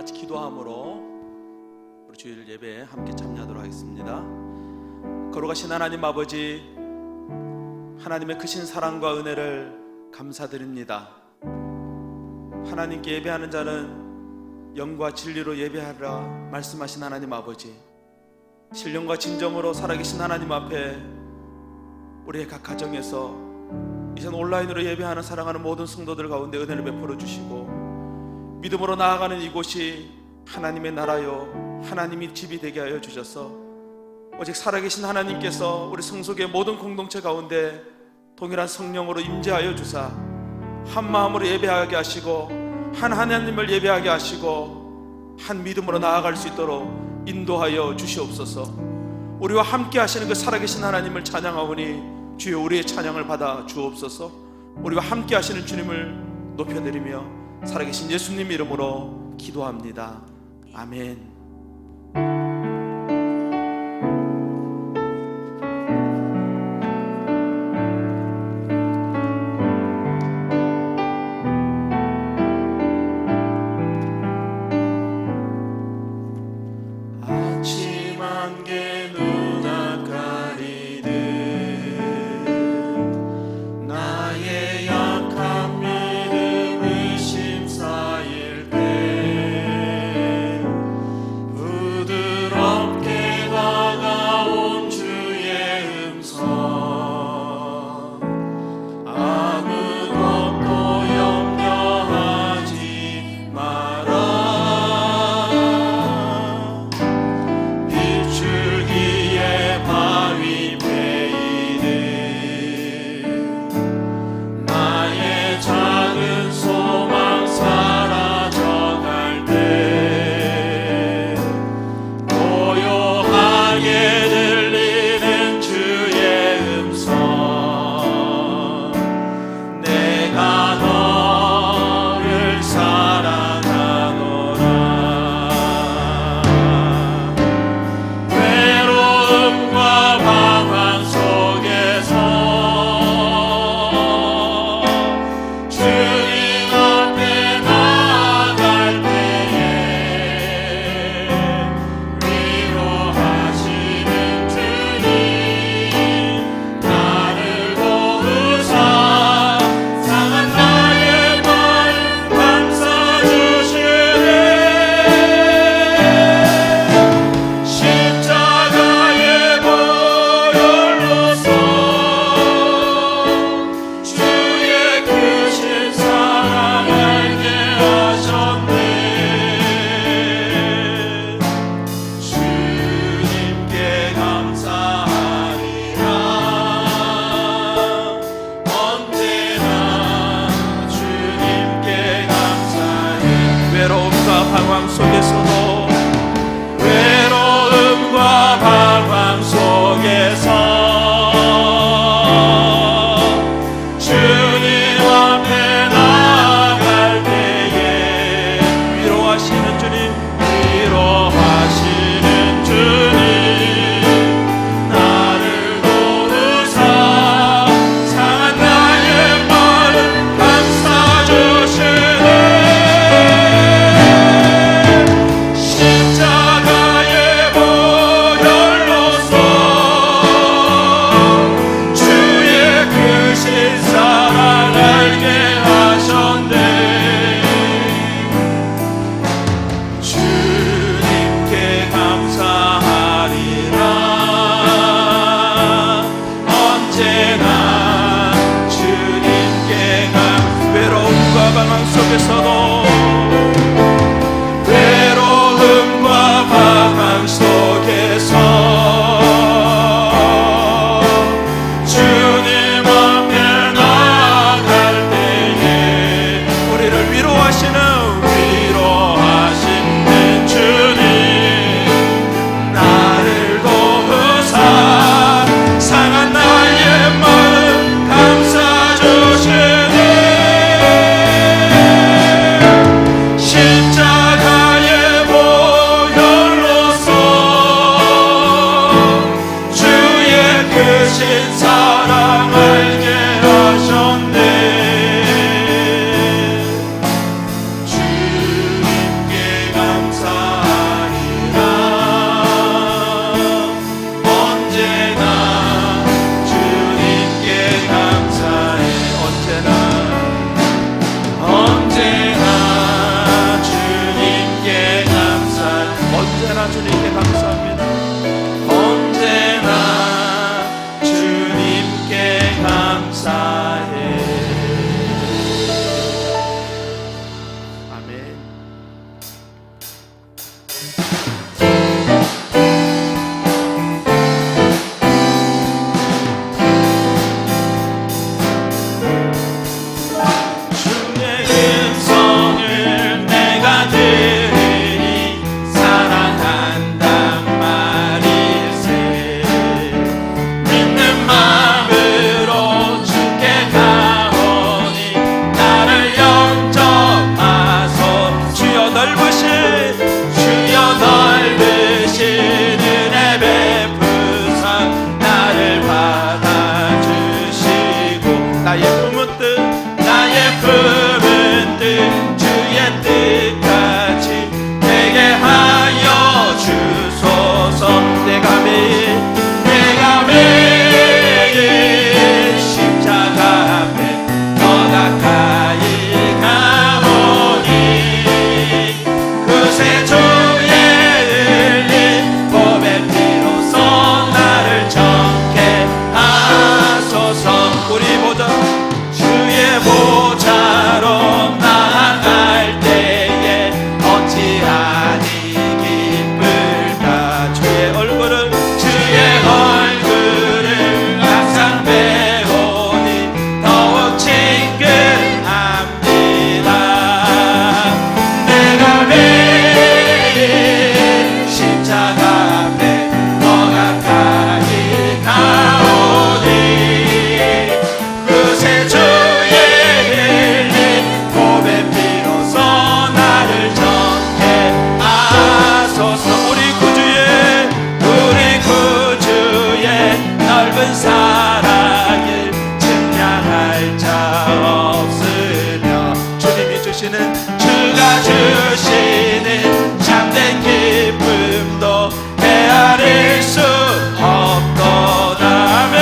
같이 기도함으로 우리 주일 예배에 함께 참여하도록 하겠습니다. 거룩하신 하나님 아버지, 하나님의 크신 사랑과 은혜를 감사드립니다. 하나님께 예배하는 자는 영과 진리로 예배하라 말씀하신 하나님 아버지, 신령과 진정으로 살아계신 하나님 앞에 우리의 각 가정에서 이젠 온라인으로 예배하는 사랑하는 모든 성도들 가운데 은혜를 베풀어 주시고, 믿음으로 나아가는 이곳이 하나님의 나라요 하나님이 집이 되게 하여 주셔서 오직 살아계신 하나님께서 우리 성속의 모든 공동체 가운데 동일한 성령으로 임재하여 주사 한 마음으로 예배하게 하시고, 한 하나님을 예배하게 하시고, 한 믿음으로 나아갈 수 있도록 인도하여 주시옵소서. 우리와 함께 하시는 그 살아계신 하나님을 찬양하오니 주여 우리의 찬양을 받아 주옵소서. 우리와 함께 하시는 주님을 높여드리며 살아계신 예수님 이름으로 기도합니다. 아멘. 아침 안개 눈앞 가리듯 나의 약한 믿음이 심사일 때 부드럽게 다가온 주의 음성, 아무것도 염려하지 마라. 줄기에 바위 베이듯 나의 작은 소망 사라져갈 때 고요하게 들리는 주의 음성, 내가 너를 사랑하노라. 외로움과 방황 속에서 주님 앞에 나아갈 때에 위로하시는 주님, 나를 도우사 상한 나의 발 감싸주시네. 십자가의 보혈로서 주의 크신 사랑 알게 하셨네. 주님께 감사하리라. 언제나 주님께 감사해. 외로움과 방황 속에서도 외로움과 방황 속에서 주님 앞에 나아갈 때에 위로하시는 주님, 위로하시는 주님, 나를 도우사 상한 나의 마음 감싸주시네. 십자가의 보혈로서 주의 크신 사랑 알게 하셨네. 함께하니 기쁠까. 주의 얼굴을 항상 배우니 더욱 친근합니다. 내가 매일 십자가 앞에 더 가까이 가오니 그새 주의 흘린 보배 피로써 나를 정케하소서. 우리 구주의 넓은 사랑을 증량할 자 없으며 주님이 주시는 주가 주시는 참된 기쁨도 헤아릴 수 없도다면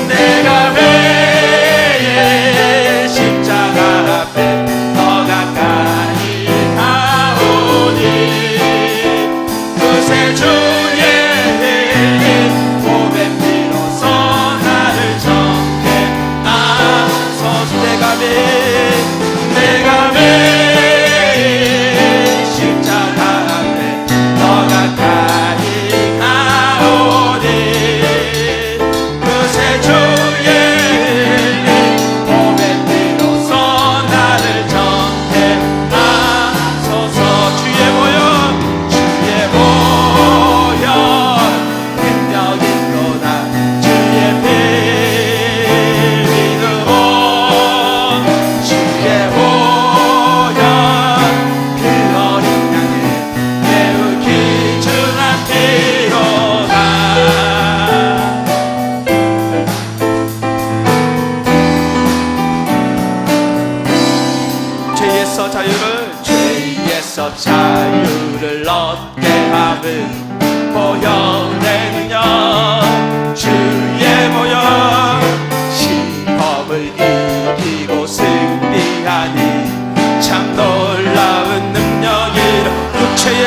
내가 매일 십자가 앞에 더 가까이 가오니 그새 주의 흘린 보배 피로써 나를 정케하소서. 내가 매일 십자가 앞에 더 가까이 가오니 그새 주의 흘린 보배 피로써 나를 정케하소서. 주의 보혈 능력이 또다. 주의 피 믿음으로 주의 보혈 그 어린 양의 매우 귀중한 피로다. 죄에서 자유를 얻게 함은 보혈의 능력. 주의 보혈 시험을 이기고 승리하니 참 놀라운 능력이라. 육체의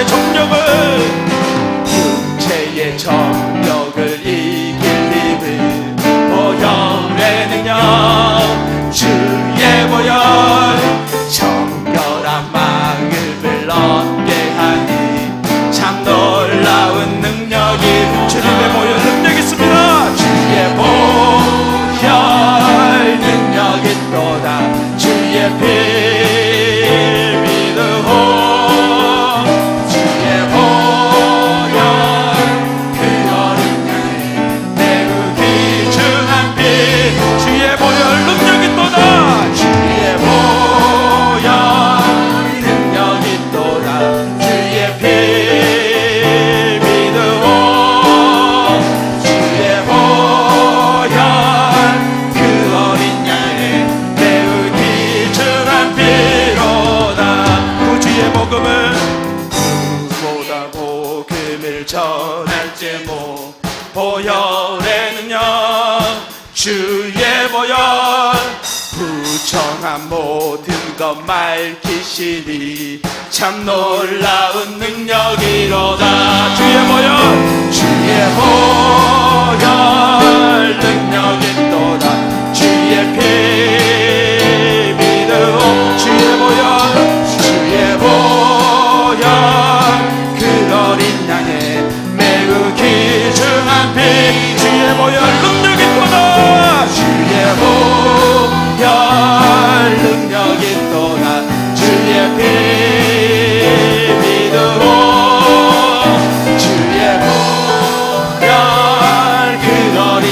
정욕을 이길 힘을 보혈의 능력. 주의 보혈 정결한 마음을 얻게 하니 참 놀라운 능력이. 주님의 보혈 능력 있습니다. 주의 보혈 능력이 또다. 주의 피 믿으오. 주의 보혈 그 어린 양의 매우 귀중한 피. 주의 보혈 능력이 또다. 주의 보혈 능력이 또다. 주의 피 믿으오. 주의 보혈 그 어린 양의 매우 귀중한 피로다. 구주의 복음은 누구보다 복음을 전할지 모 보혈의 능력. 주의 보혈 부정한 모든 것 밝히시니 참 놀라운 능력이로다. 주의 보혈 능력이 또다. 주의 피 믿으오. 주의 보혈 그 어린 양의 매우 귀중한 피. 주의 보혈 능력이 또다. 주의 보혈 능력이 또다. 주의 피 믿으오. 주의 보혈 그 어린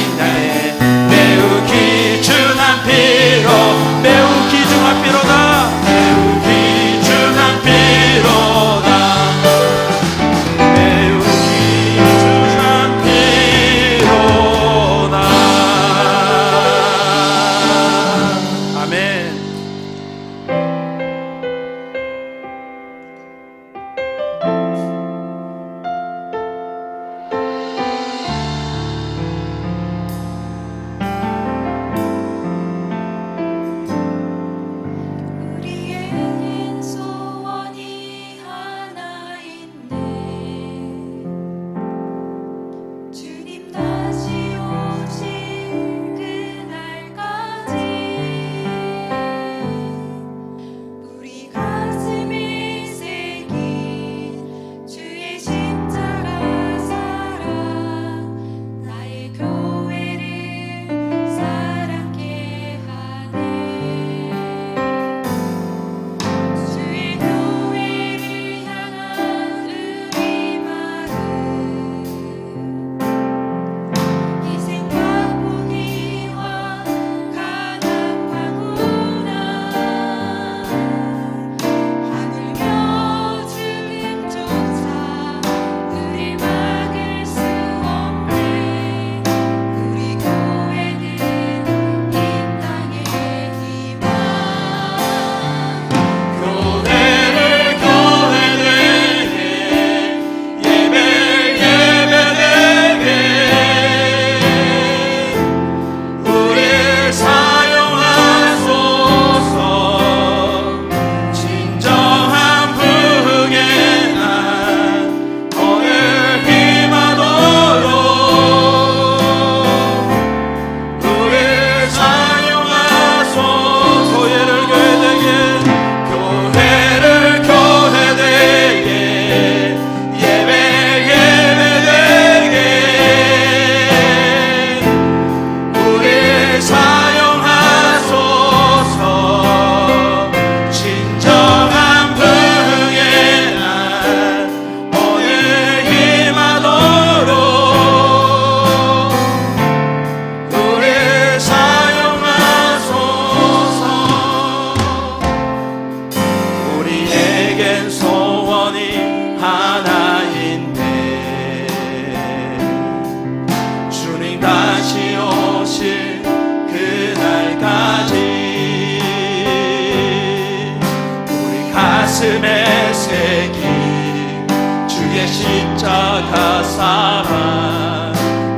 십자가 사랑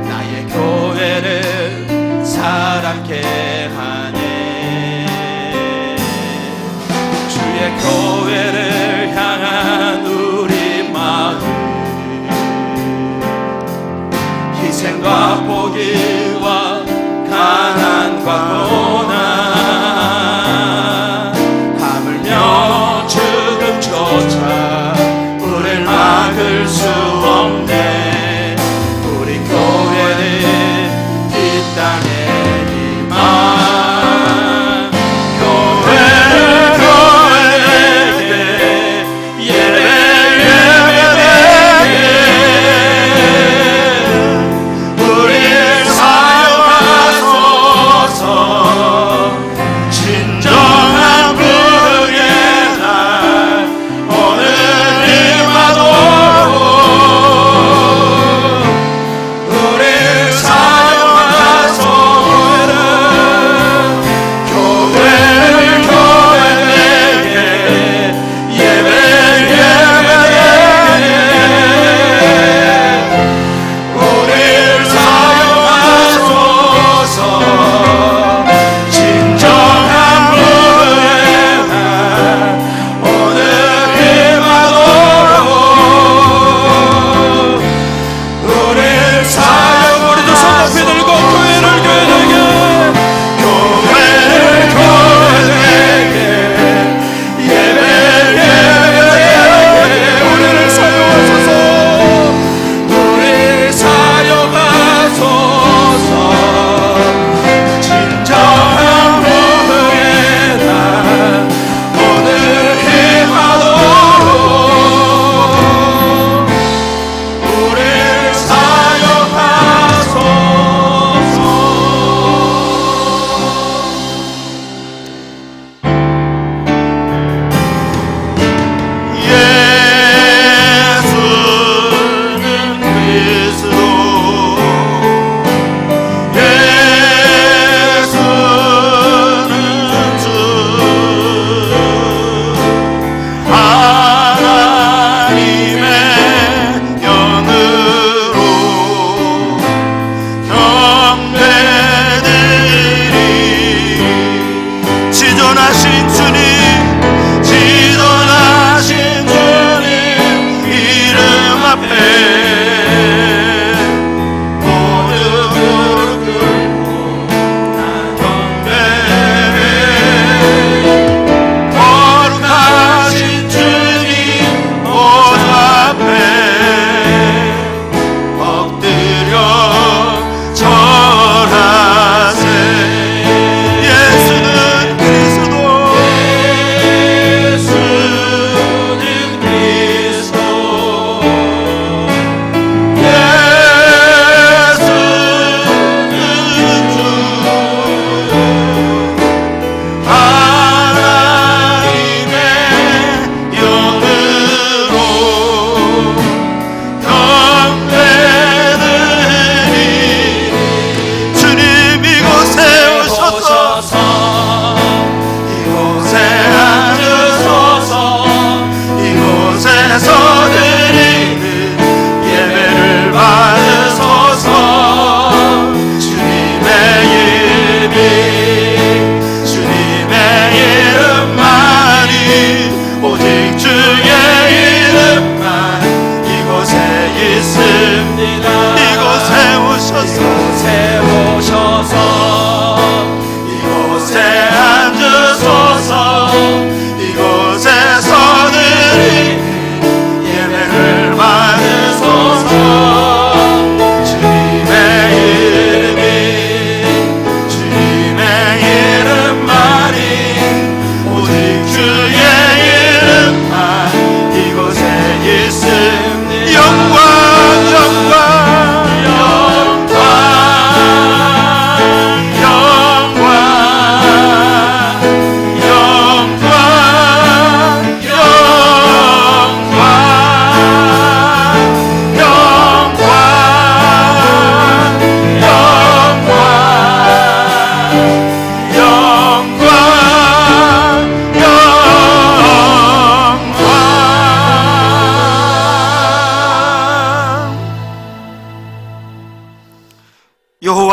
나의 교회를 사랑케 하네. 주의 교회를 향한 우리 마음 희생과 포기와 가난과 고난 하물며 죽음조차 우릴 막을 수 없네.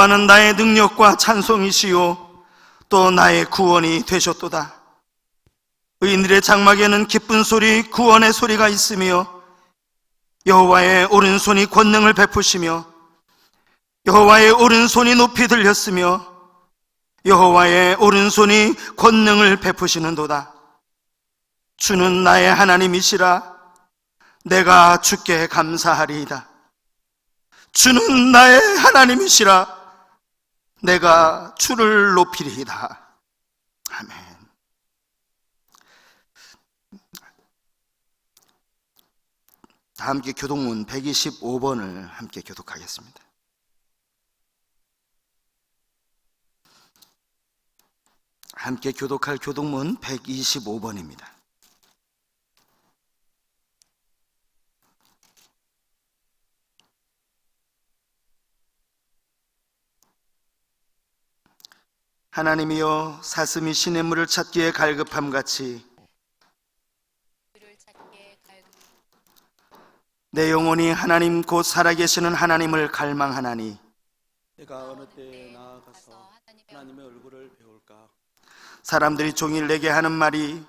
여호와는 나의 능력과 찬송이시요 또 나의 구원이 되셨도다. 의인들의 장막에는 기쁜 소리, 구원의 소리가 있으며 여호와의 오른손이 권능을 베푸시며 여호와의 오른손이 높이 들렸으며 여호와의 오른손이 권능을 베푸시는도다. 주는 나의 하나님이시라. 내가 주께 감사하리이다. 주는 나의 하나님이시라. 내가 주를 높이리이다. 아멘. 다 함께 교독문 125번을 함께 교독하겠습니다. 함께 교독할 교독문 125번입니다. 하나님이여, 사슴이 시냇물을 찾기에 갈급함같이 내 영혼이 하나님 곧 살아계시는 하나님을 갈망하나니 내가 어느 때에 나아가서 하나님의 얼굴을 배울까? 사람들이 종일 내게 하는 말이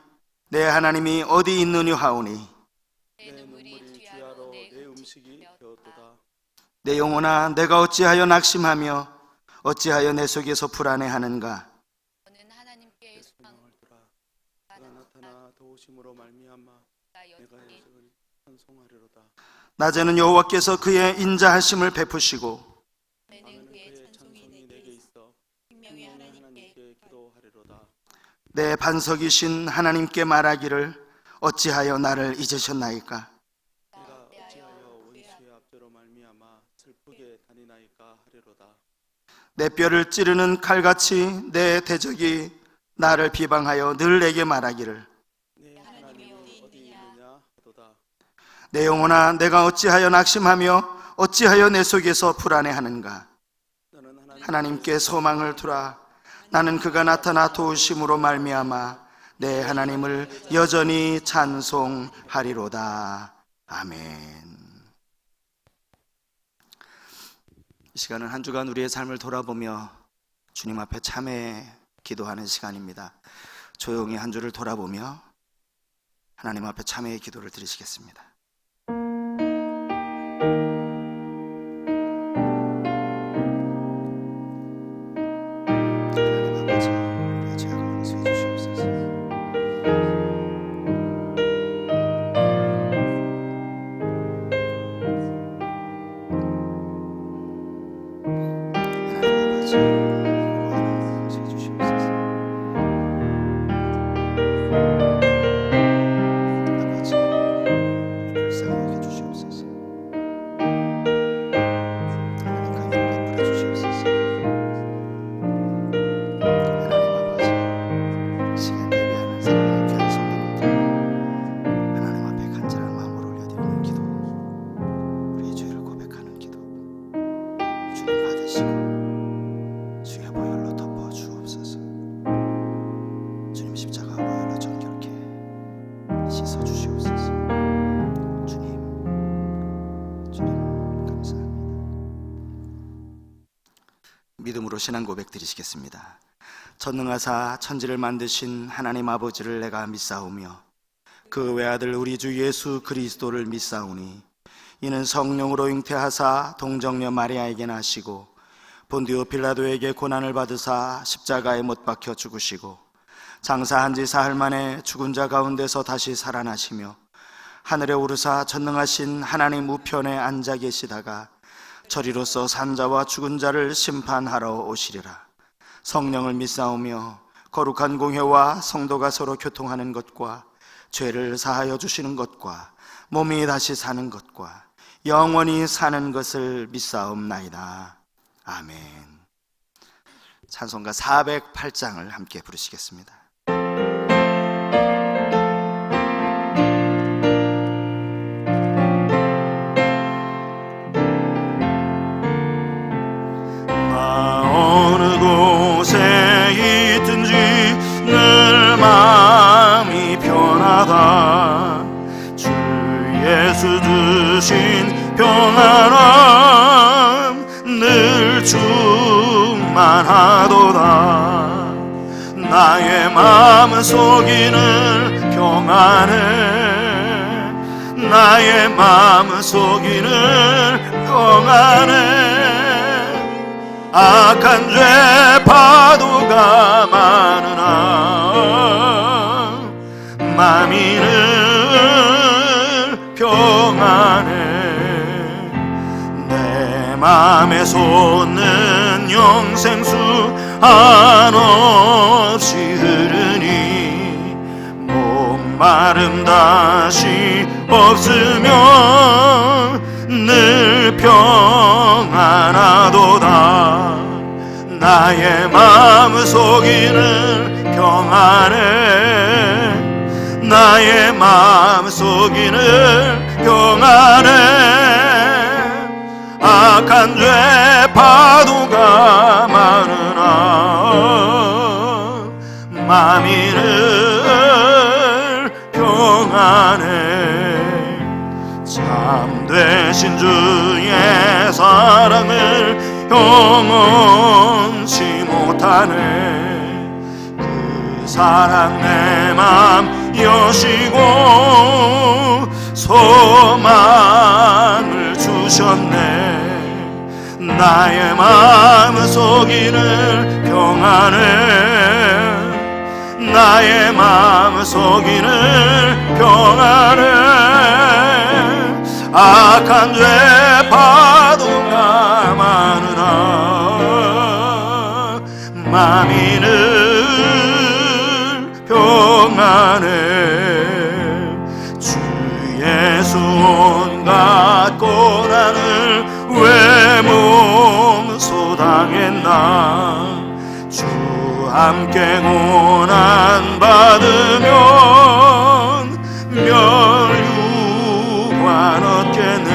내 하나님이 어디 있느냐 하오니 내 눈물이 주야로 내 음식이 되었도다. 내 영혼아, 내가 어찌하여 낙심하며 어찌하여 내 속에서 불안해하는가? 너는 하나님께 소망을 소망을 두라. 그가 나타나 도우심으로 말미암아 내가 예수를 찬송하리로다. 낮에는 여호와께서 그의 인자하심을 베푸시고 너는 그의 찬송이 내게 있어 생명의 하나님께 기도하리로다. 내 반석이신 하나님께 말하기를 어찌하여 나를 잊으셨나이까? 내가 어찌하여 원수의 압제로 말미암아 슬프게 다니나이까 하리로다. 내 뼈를 찌르는 칼같이 내 대적이 나를 비방하여 늘 내게 말하기를 내 하나님이 어디 있느냐 하도다. 내 영혼아, 내가 어찌하여 낙심하며 어찌하여 내 속에서 불안해하는가? 너는 하나님께 소망을 두라. 나는 그가 나타나 도우심으로 말미암아 내 하나님을 여전히 찬송하리로다. 아멘. 이 시간은 한 주간 우리의 삶을 돌아보며 주님 앞에 참회 기도하는 시간입니다. 조용히 한 주를 돌아보며 하나님 앞에 참회의 기도를 드리시겠습니다. 하나님 아버지, 우리의 죄악을 용서해 주시옵소서. 믿음으로 신앙 고백 드리시겠습니다. 전능하사 천지를 만드신 하나님 아버지를 내가 믿사오며 그 외아들 우리 주 예수 그리스도를 믿사오니 이는 성령으로 잉태하사 동정녀 마리아에게 나시고 본디오 빌라도에게 고난을 받으사 십자가에 못 박혀 죽으시고 장사한 지 사흘 만에 죽은 자 가운데서 다시 살아나시며 하늘에 오르사 전능하신 하나님 우편에 앉아 계시다가 저리로서 산자와 죽은 자를 심판하러 오시리라. 성령을 믿사오며 거룩한 공회와 성도가 서로 교통하는 것과 죄를 사하여 주시는 것과 몸이 다시 사는 것과 영원히 사는 것을 믿사옵나이다. 아멘. 찬송가 408장을 함께 부르시겠습니다. 어느 곳에 있든지 늘 마음이 편하다. 주 예수 주신 평안함 늘 충만하도다. 나의 마음 속이는 평안해, 나의 마음 속이는 평안해. 악한 죄 파도가 많으나 마음이 늘 평안해. 내 맘에 솟는 영생수 한없이 흐르니 목마름 다시 없으며 늘 평안하도다. 나의 마음 속이는 평안해, 나의 마음 속이는 평안해. 악한 죄 파도가 많으나 마음이 늘 평안해. 참되신 주의 사랑을 영원치 못하네. 그 사랑 내 맘 여시고 소망을 주셨네. 나의 마음 속이는 평안해, 나의 마음 속이는 평안해. 악한 죄 파도가 많으나 마음이 늘 평안해. 주 예수 온갖 고난을 왜 몽소당했나. 주 함께 고난 받으면 멸류관 얻겠네.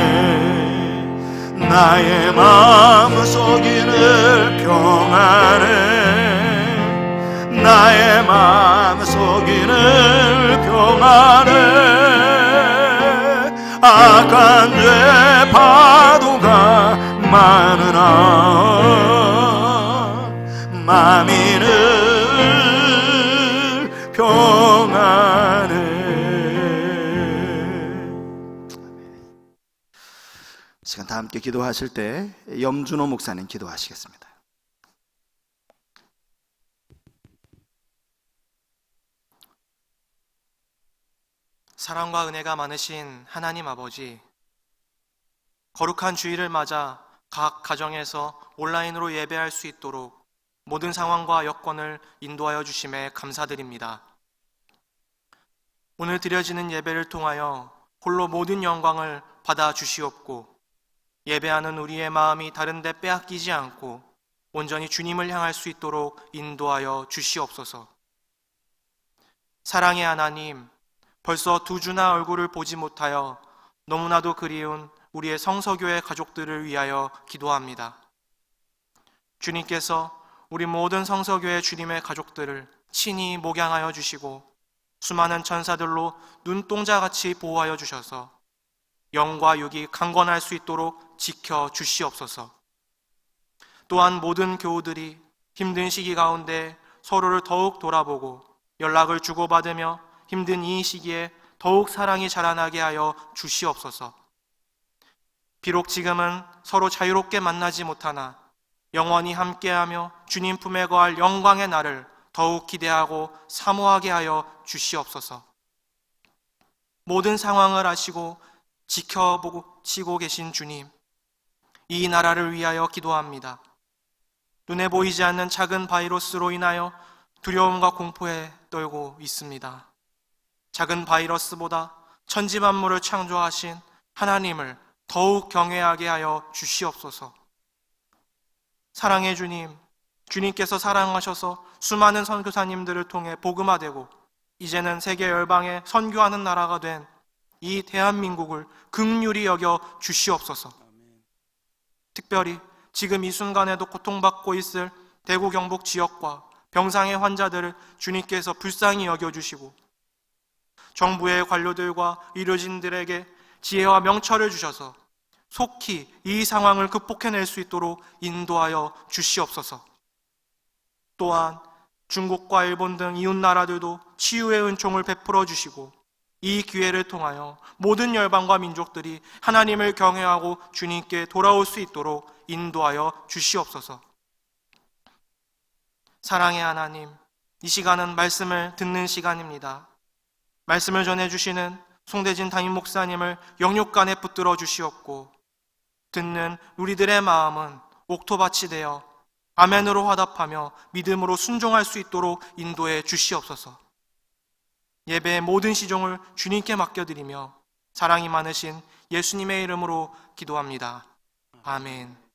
나의 마음 속이는 평안해, 나의 마음 속이는 평안해. 악한 죄 파도가 많으나 마음이 늘 평안해. 시간 다 함께 기도하실 때 염준호 목사님 기도하시겠습니다. 사랑과 은혜가 많으신 하나님 아버지, 거룩한 주일을 맞아 각 가정에서 온라인으로 예배할 수 있도록 모든 상황과 여건을 인도하여 주심에 감사드립니다. 오늘 드려지는 예배를 통하여 홀로 모든 영광을 받아 주시옵고, 예배하는 우리의 마음이 다른 데 빼앗기지 않고 온전히 주님을 향할 수 있도록 인도하여 주시옵소서. 사랑의 하나님, 벌써 2주나 얼굴을 보지 못하여 너무나도 그리운 우리의 성서교회 가족들을 위하여 기도합니다. 주님께서 우리 모든 성서교회 주님의 가족들을 친히 목양하여 주시고 수많은 천사들로 눈동자같이 보호하여 주셔서 영과 육이 강건할 수 있도록 지켜 주시옵소서. 또한 모든 교우들이 힘든 시기 가운데 서로를 더욱 돌아보고 연락을 주고받으며 힘든 이 시기에 더욱 사랑이 자라나게 하여 주시옵소서. 비록 지금은 서로 자유롭게 만나지 못하나 영원히 함께하며 주님 품에 거할 영광의 날을 더욱 기대하고 사모하게 하여 주시옵소서. 모든 상황을 아시고 지켜보시고 계신 주님, 이 나라를 위하여 기도합니다. 눈에 보이지 않는 작은 바이러스로 인하여 두려움과 공포에 떨고 있습니다. 작은 바이러스보다 천지만물을 창조하신 하나님을 더욱 경외하게 하여 주시옵소서. 사랑의 주님, 주님께서 사랑하셔서 수많은 선교사님들을 통해 복음화되고 이제는 세계 열방에 선교하는 나라가 된 이 대한민국을 긍휼히 여겨 주시옵소서. 특별히 지금 이 순간에도 고통받고 있을 대구 경북 지역과 병상의 환자들을 주님께서 불쌍히 여겨주시고 정부의 관료들과 의료진들에게 지혜와 명철을 주셔서 속히 이 상황을 극복해낼 수 있도록 인도하여 주시옵소서. 또한 중국과 일본 등 이웃 나라들도 치유의 은총을 베풀어 주시고 이 기회를 통하여 모든 열방과 민족들이 하나님을 경외하고 주님께 돌아올 수 있도록 인도하여 주시옵소서. 사랑의 하나님, 이 시간은 말씀을 듣는 시간입니다. 말씀을 전해주시는 송대진 담임 목사님을 영육간에 붙들어 주시옵고 듣는 우리들의 마음은 옥토밭이 되어 아멘으로 화답하며 믿음으로 순종할 수 있도록 인도해 주시옵소서. 예배의 모든 시종을 주님께 맡겨드리며 사랑이 많으신 예수님의 이름으로 기도합니다. 아멘.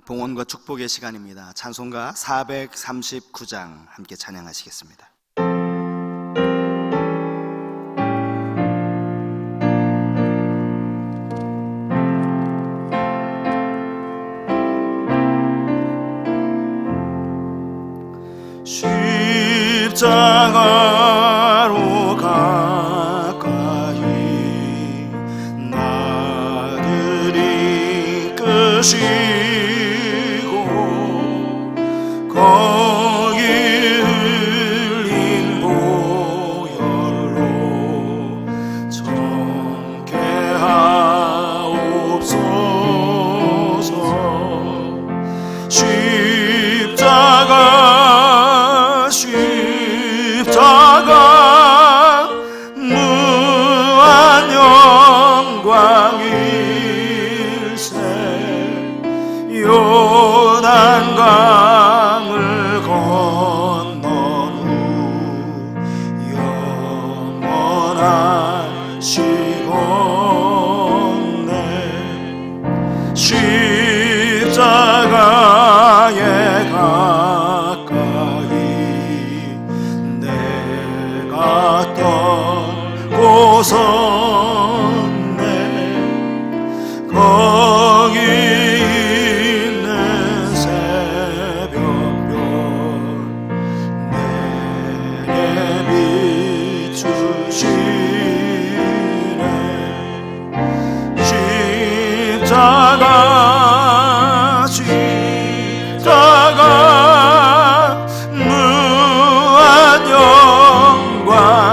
봉헌과 축복의 시간입니다. 찬송가 439장 함께 찬양하시겠습니다. 십자가로 가까이 나들이 끄시고 거기 흘린 보혈로 정케하옵소서. 십자가 무한 영광일세. 요단강을 건넌 후 영원한 시온네. 십자가에 가까이 내가 떠고섰네. 거기 있는 새벽별 내게 비추시네. 십자가 무한 영광일세.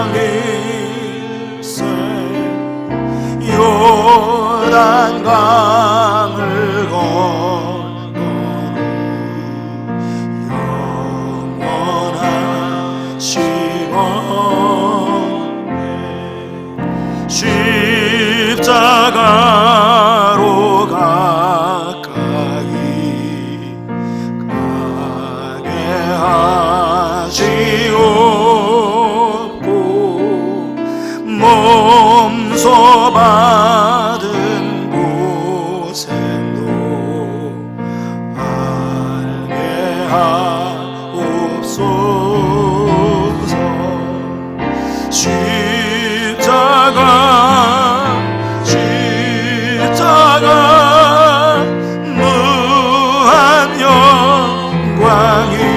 요단강을 건넌 후 영원한 시온네. 십자가로 가까이 가게 하시옵고 몸소 받은 고생도 알게 하옵소서. 십자가 무한 영광일세.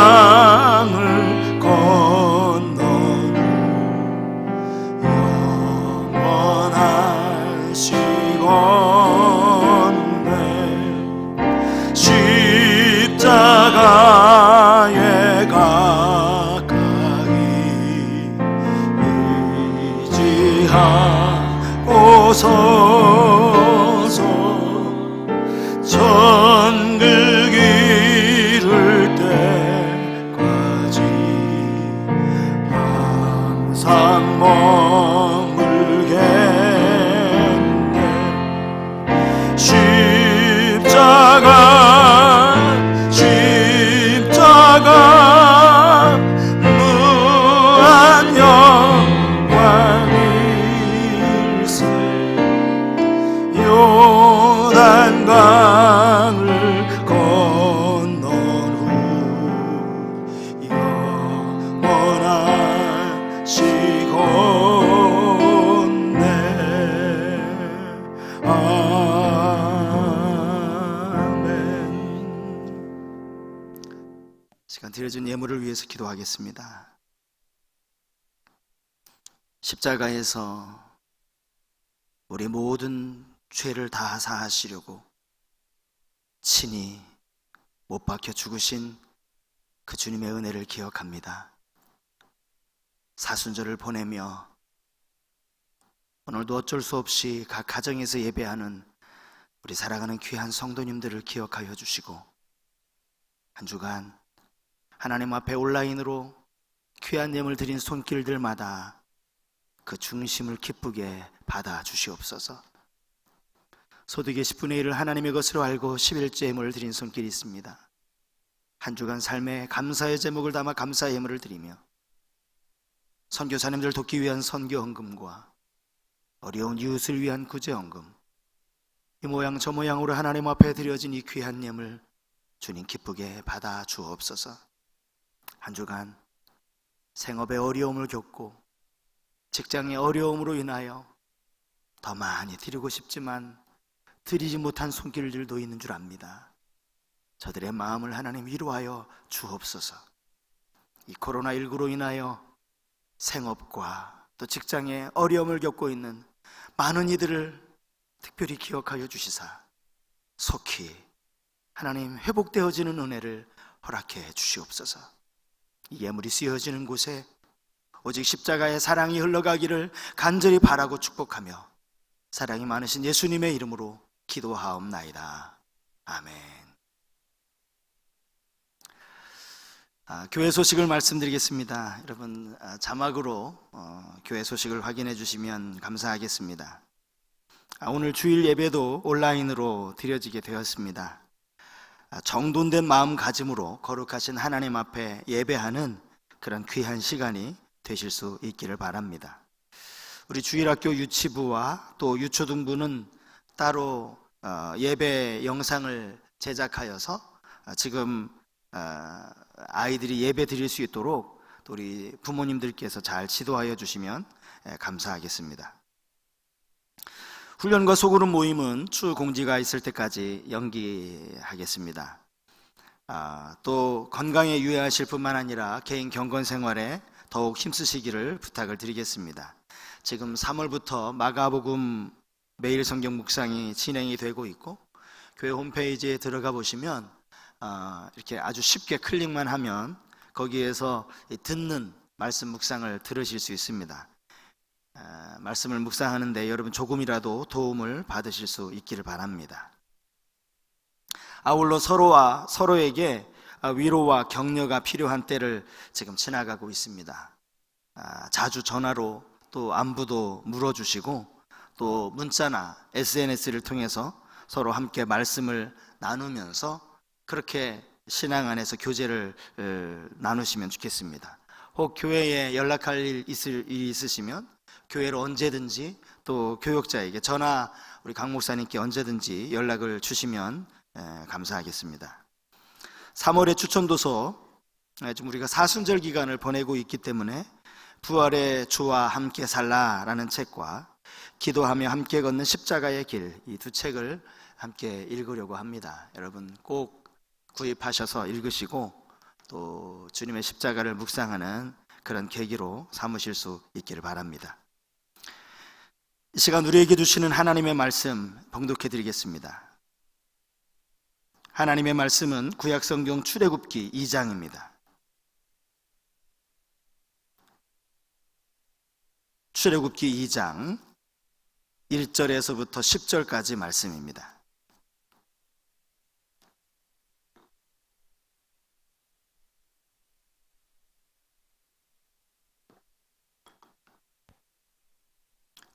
요단강을 건넌 후 영원한 시온네. 십자가에 가까이 의지하고서서 천국 이룰 때까지 항상 머물겠네. 십자가 무한 영광일세. 시간 드려진 예물을 위해서 기도하겠습니다. 십자가에서 우리 모든 죄를 다 사하시려고 친히 못 박혀 죽으신 그 주님의 은혜를 기억합니다. 사순절을 보내며 오늘도 어쩔 수 없이 각 가정에서 예배하는 우리 사랑하는 귀한 성도님들을 기억하여 주시고, 한 주간 하나님 앞에 온라인으로 귀한 예물 드린 손길들마다 그 중심을 기쁘게 받아 주시옵소서. 소득의 10분의 1을 하나님의 것으로 알고 11조 예물을 드린 손길이 있습니다. 한 주간 삶에 감사의 제목을 담아 감사의 예물을 드리며 선교사님들 돕기 위한 선교헌금과 어려운 이웃을 위한 구제헌금, 이 모양 저 모양으로 하나님 앞에 드려진 이 귀한 예물 주님 기쁘게 받아 주옵소서. 한 주간 생업의 어려움을 겪고 직장의 어려움으로 인하여 더 많이 드리고 싶지만 드리지 못한 손길들도 있는 줄 압니다. 저들의 마음을 하나님 위로하여 주옵소서. 이 코로나19로 인하여 생업과 또 직장에 어려움을 겪고 있는 많은 이들을 특별히 기억하여 주시사 속히 하나님 회복되어지는 은혜를 허락해 주시옵소서. 이 예물이 쓰여지는 곳에 오직 십자가의 사랑이 흘러가기를 간절히 바라고 축복하며 사랑이 많으신 예수님의 이름으로 기도하옵나이다. 아멘. 교회 소식을 말씀드리겠습니다. 여러분 자막으로 교회 소식을 확인해 주시면 감사하겠습니다. 오늘 주일 예배도 온라인으로 드려지게 되었습니다. 정돈된 마음가짐으로 거룩하신 하나님 앞에 예배하는 그런 귀한 시간이 되실 수 있기를 바랍니다. 우리 주일학교 유치부와 또 유초등부는 따로 예배 영상을 제작하여서 지금 아이들이 예배 드릴 수 있도록 또 우리 부모님들께서 잘 지도하여 주시면 감사하겠습니다. 훈련과 소그룹 모임은 추후 공지가 있을 때까지 연기하겠습니다. 또 건강에 유의하실 뿐만 아니라 개인 경건 생활에 더욱 힘쓰시기를 부탁을 드리겠습니다. 지금 3월부터 마가복음 매일 성경 묵상이 진행이 되고 있고, 교회 홈페이지에 들어가 보시면 이렇게 아주 쉽게 클릭만 하면 거기에서 듣는 말씀 묵상을 들으실 수 있습니다. 말씀을 묵상하는데 여러분 조금이라도 도움을 받으실 수 있기를 바랍니다. 아울러 서로에게 위로와 격려가 필요한 때를 지금 지나가고 있습니다. 자주 전화로 또 안부도 물어주시고 또 문자나 SNS를 통해서 서로 함께 말씀을 나누면서 그렇게 신앙 안에서 교제를 나누시면 좋겠습니다. 혹 교회에 연락할 일이 있으시면 교회로 언제든지 또 교역자에게 전화 우리 강 목사님께 언제든지 연락을 주시면 감사하겠습니다. 3월의 추천도서, 지금 우리가 사순절 기간을 보내고 있기 때문에 부활의 주와 함께 살라라는 책과 기도하며 함께 걷는 십자가의 길, 이 두 책을 함께 읽으려고 합니다. 여러분 꼭 구입하셔서 읽으시고 또 주님의 십자가를 묵상하는 그런 계기로 삼으실 수 있기를 바랍니다. 이 시간 우리에게 주시는 하나님의 말씀 봉독해 드리겠습니다. 하나님의 말씀은 구약성경 출애굽기 2장입니다. 출애굽기 2장 1절에서부터 10절까지 말씀입니다.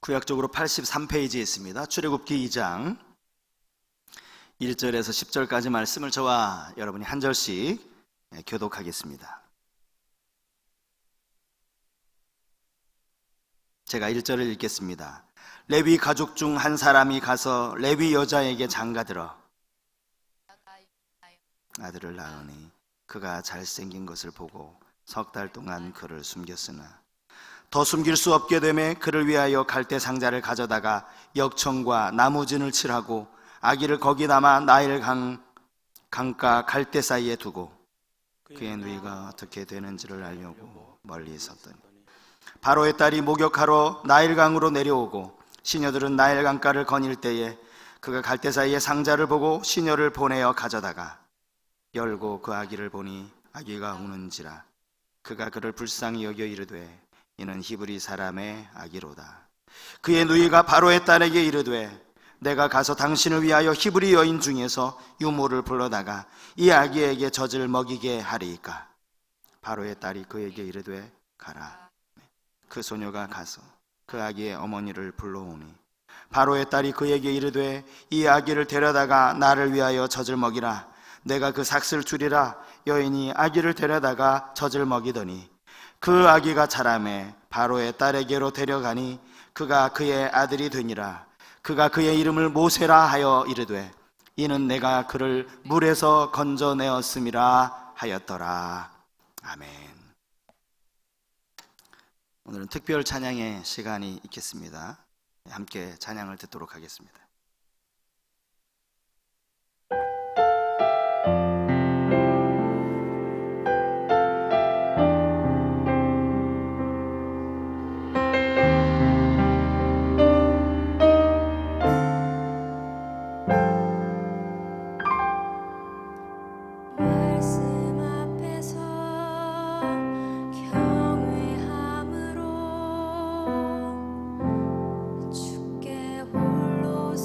구약적으로 83페이지에 있습니다. 출애굽기 2장 1절에서 10절까지 말씀을 저와 여러분이 한 절씩 교독하겠습니다. 제가 1절을 읽겠습니다. 레위 가족 중 한 사람이 가서 레위 여자에게 장가들어 아들을 낳으니 그가 잘생긴 것을 보고 석 달 동안 그를 숨겼으나 더 숨길 수 없게 되매 그를 위하여 갈대 상자를 가져다가 역청과 나무진을 칠하고 아기를 거기 담아 나일 강가 갈대 사이에 두고 그의 누이가 어떻게 되는지를 알려고 멀리 있었더니 바로의 딸이 목욕하러 나일강으로 내려오고 시녀들은 나일강가를 거닐 때에 그가 갈대 사이에 상자를 보고 시녀를 보내어 가져다가 열고 그 아기를 보니 아기가 우는지라 그가 그를 불쌍히 여겨 이르되 이는 히브리 사람의 아기로다. 그의 누이가 바로의 딸에게 이르되 내가 가서 당신을 위하여 히브리 여인 중에서 유모를 불러다가 이 아기에게 젖을 먹이게 하리이까. 바로의 딸이 그에게 이르되 가라. 그 소녀가 가서 그 아기의 어머니를 불러오니 바로의 딸이 그에게 이르되 이 아기를 데려다가 나를 위하여 젖을 먹이라. 내가 그 삭슬 주리라. 여인이 아기를 데려다가 젖을 먹이더니 그 아기가 자라매 바로의 딸에게로 데려가니 그가 그의 아들이 되니라. 그가 그의 이름을 모세라 하여 이르되 이는 내가 그를 물에서 건져내었음이라 하였더라. 아멘. 오늘은 특별 찬양의 시간이 있겠습니다. 함께 찬양을 듣도록 하겠습니다. 말씀 앞에서 경외함으로 주께 홀로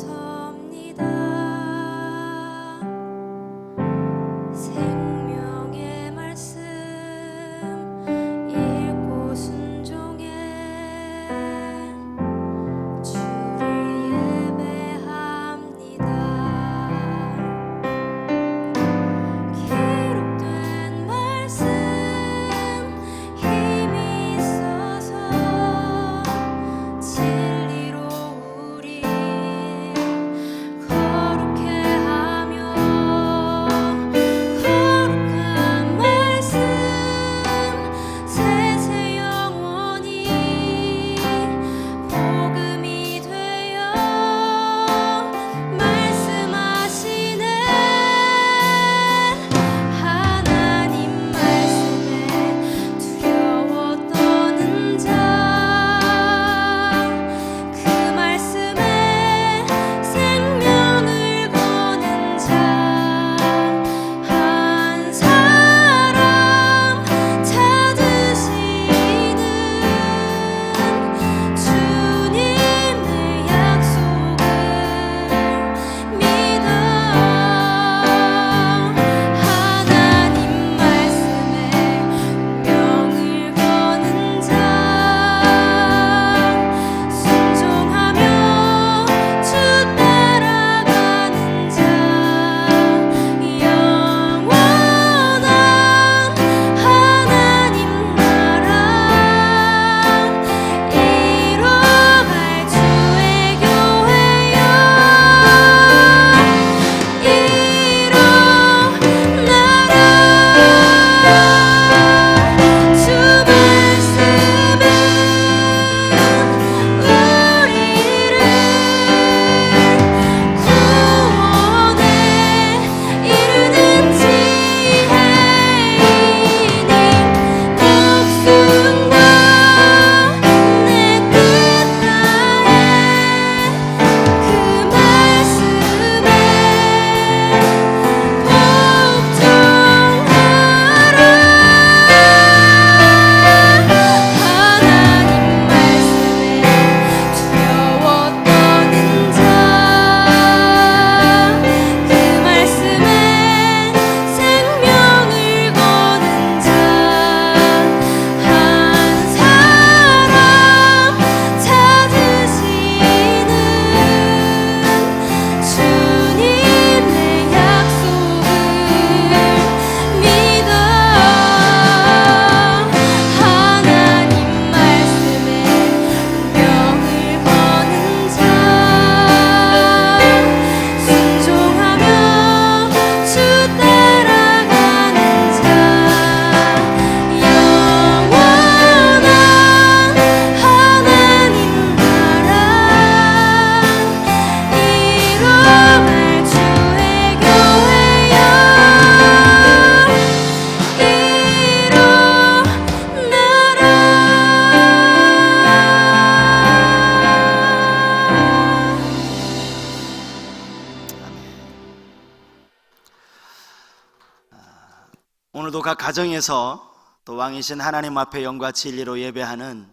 오늘도 각 가정에서 또 왕이신 하나님 앞에 영과 진리로 예배하는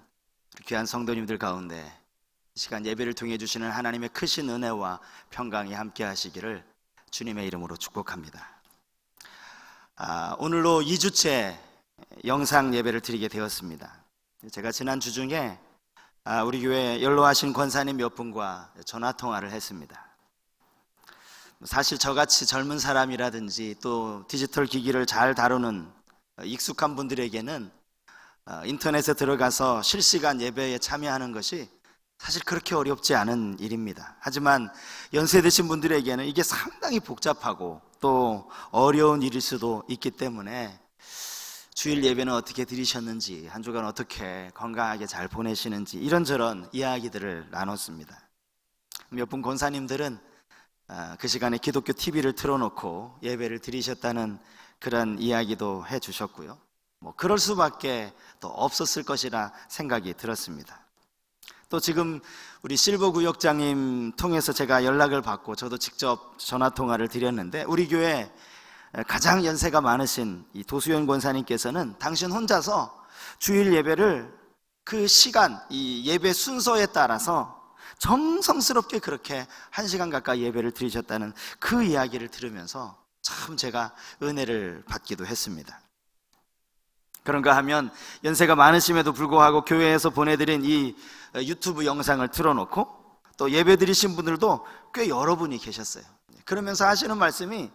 귀한 성도님들 가운데 이 시간 예배를 통해 주시는 하나님의 크신 은혜와 평강이 함께 하시기를 주님의 이름으로 축복합니다. 오늘로 2주째 영상 예배를 드리게 되었습니다. 제가 지난 주 중에 우리 교회 연로하신 권사님 몇 분과 전화 통화를 했습니다. 사실 저같이 젊은 사람이라든지 또 디지털 기기를 잘 다루는 익숙한 분들에게는 인터넷에 들어가서 실시간 예배에 참여하는 것이 사실 그렇게 어렵지 않은 일입니다. 하지만 연세 드신 분들에게는 이게 상당히 복잡하고 또 어려운 일일 수도 있기 때문에 주일 예배는 어떻게 드리셨는지, 한 주간 어떻게 건강하게 잘 보내시는지 이런저런 이야기들을 나눴습니다. 몇 분 권사님들은 그 시간에 기독교 TV를 틀어놓고 예배를 드리셨다는 그런 이야기도 해주셨고요. 그럴 수밖에 또 없었을 것이라 생각이 들었습니다. 또 지금 우리 실버 구역장님 통해서 제가 연락을 받고 저도 직접 전화 통화를 드렸는데, 우리 교회 가장 연세가 많으신 이 도수연 권사님께서는 당신 혼자서 주일 예배를 그 시간, 이 예배 순서에 따라서 정성스럽게 그렇게 1시간 가까이 예배를 드리셨다는 그 이야기를 들으면서 참 제가 은혜를 받기도 했습니다. 그런가 하면 연세가 많으심에도 불구하고 교회에서 보내드린 이 유튜브 영상을 틀어놓고 또 예배 드리신 분들도 꽤 여러분이 계셨어요. 그러면서 하시는 말씀이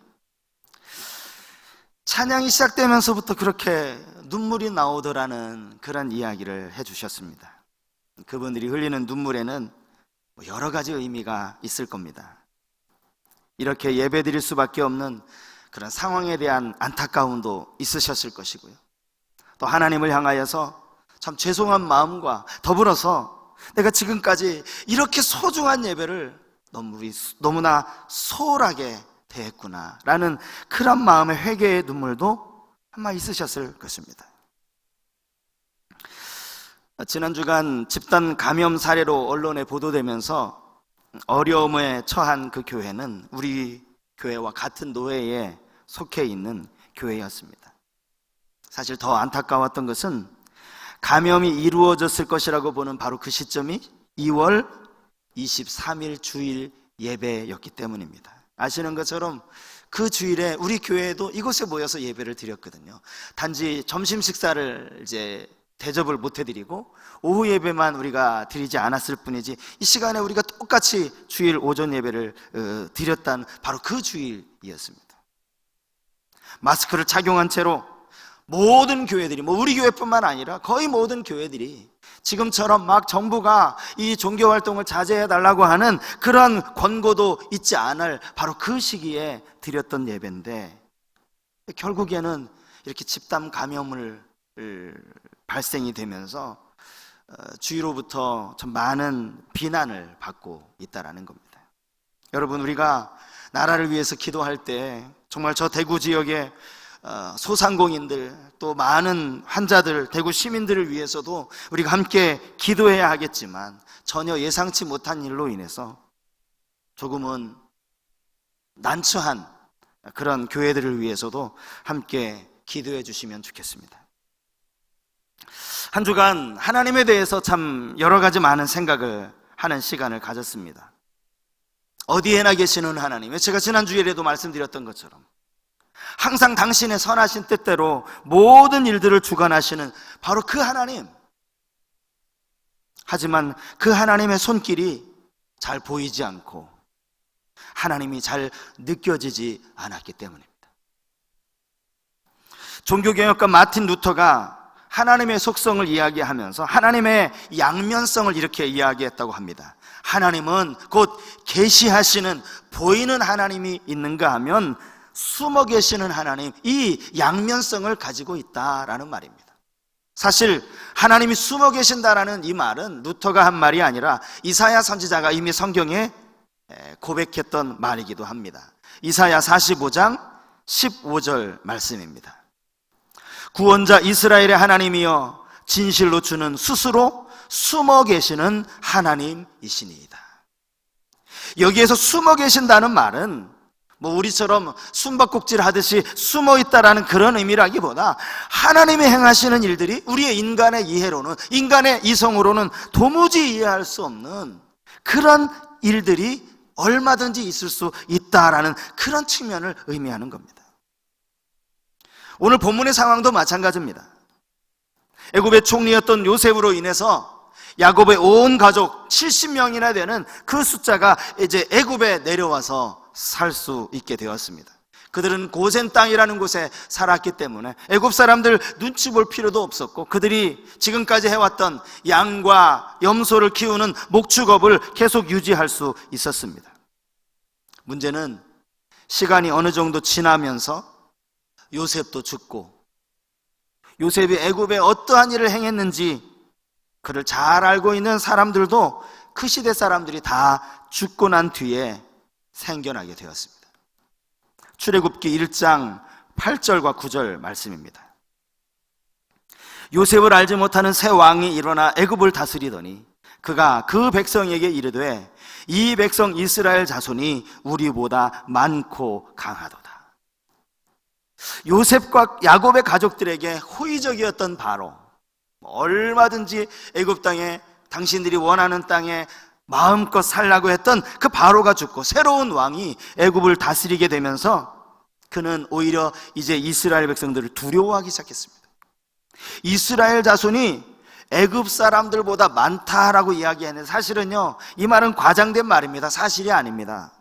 찬양이 시작되면서부터 그렇게 눈물이 나오더라는 그런 이야기를 해주셨습니다. 그분들이 흘리는 눈물에는 여러 가지 의미가 있을 겁니다. 이렇게 예배 드릴 수밖에 없는 그런 상황에 대한 안타까움도 있으셨을 것이고요. 또 하나님을 향하여서 참 죄송한 마음과 더불어서 내가 지금까지 이렇게 소중한 예배를 너무나 소홀하게 대했구나 라는 그런 마음의 회개의 눈물도 아마 있으셨을 것입니다. 지난 주간 집단 감염 사례로 언론에 보도되면서 어려움에 처한 그 교회는 우리 교회와 같은 노예에 속해 있는 교회였습니다. 사실 더 안타까웠던 것은 감염이 이루어졌을 것이라고 보는 바로 그 시점이 2월 23일 주일 예배였기 때문입니다. 아시는 것처럼 그 주일에 우리 교회에도 이곳에 모여서 예배를 드렸거든요. 단지 점심 식사를 이제 대접을 못 해드리고 오후 예배만 우리가 드리지 않았을 뿐이지, 이 시간에 우리가 똑같이 주일 오전 예배를 드렸던 바로 그 주일이었습니다. 마스크를 착용한 채로 모든 교회들이, 우리 교회뿐만 아니라 거의 모든 교회들이 지금처럼 막 정부가 이 종교 활동을 자제해달라고 하는 그런 권고도 있지 않을 바로 그 시기에 드렸던 예배인데, 결국에는 이렇게 집단 감염을 발생이 되면서 주위로부터 좀 많은 비난을 받고 있다라는 겁니다. 여러분, 우리가 나라를 위해서 기도할 때 정말 저 대구 지역의 소상공인들 또 많은 환자들, 대구 시민들을 위해서도 우리가 함께 기도해야 하겠지만, 전혀 예상치 못한 일로 인해서 조금은 난처한 그런 교회들을 위해서도 함께 기도해 주시면 좋겠습니다. 한 주간 하나님에 대해서 참 여러 가지 많은 생각을 하는 시간을 가졌습니다. 어디에나 계시는 하나님, 제가 지난 주일에도 말씀드렸던 것처럼 항상 당신의 선하신 뜻대로 모든 일들을 주관하시는 바로 그 하나님. 하지만 그 하나님의 손길이 잘 보이지 않고 하나님이 잘 느껴지지 않았기 때문입니다. 종교개혁가 마틴 루터가 하나님의 속성을 이야기하면서 하나님의 양면성을 이렇게 이야기했다고 합니다. 하나님은 곧 계시하시는 보이는 하나님이 있는가 하면 숨어 계시는 하나님, 이 양면성을 가지고 있다라는 말입니다. 사실 하나님이 숨어 계신다라는 이 말은 루터가 한 말이 아니라 이사야 선지자가 이미 성경에 고백했던 말이기도 합니다. 이사야 45장 15절 말씀입니다. 구원자 이스라엘의 하나님이여, 진실로 주는 스스로 숨어 계시는 하나님이시니이다. 여기에서 숨어 계신다는 말은 뭐 우리처럼 숨바꼭질 하듯이 숨어 있다라는 그런 의미라기보다 하나님이 행하시는 일들이 우리의 인간의 이해로는, 인간의 이성으로는 도무지 이해할 수 없는 그런 일들이 얼마든지 있을 수 있다라는 그런 측면을 의미하는 겁니다. 오늘 본문의 상황도 마찬가지입니다. 애굽의 총리였던 요셉으로 인해서 야곱의 온 가족 70명이나 되는 그 숫자가 이제 애굽에 내려와서 살 수 있게 되었습니다. 그들은 고센 땅이라는 곳에 살았기 때문에 애굽 사람들 눈치 볼 필요도 없었고, 그들이 지금까지 해왔던 양과 염소를 키우는 목축업을 계속 유지할 수 있었습니다. 문제는 시간이 어느 정도 지나면서 요셉도 죽고, 요셉이 애굽에 어떠한 일을 행했는지 그를 잘 알고 있는 사람들도 그 시대 사람들이 다 죽고 난 뒤에 생겨나게 되었습니다. 출애굽기 1장 8절과 9절 말씀입니다. 요셉을 알지 못하는 새 왕이 일어나 애굽을 다스리더니 그가 그 백성에게 이르되 이 백성 이스라엘 자손이 우리보다 많고 강하도다. 요셉과 야곱의 가족들에게 호의적이었던 바로, 얼마든지 애굽 땅에, 당신들이 원하는 땅에 마음껏 살라고 했던 그 바로가 죽고 새로운 왕이 애굽을 다스리게 되면서 그는 오히려 이제 이스라엘 백성들을 두려워하기 시작했습니다. 이스라엘 자손이 애굽 사람들보다 많다라고 이야기하는, 사실은요, 이 말은 과장된 말입니다. 사실이 아닙니다.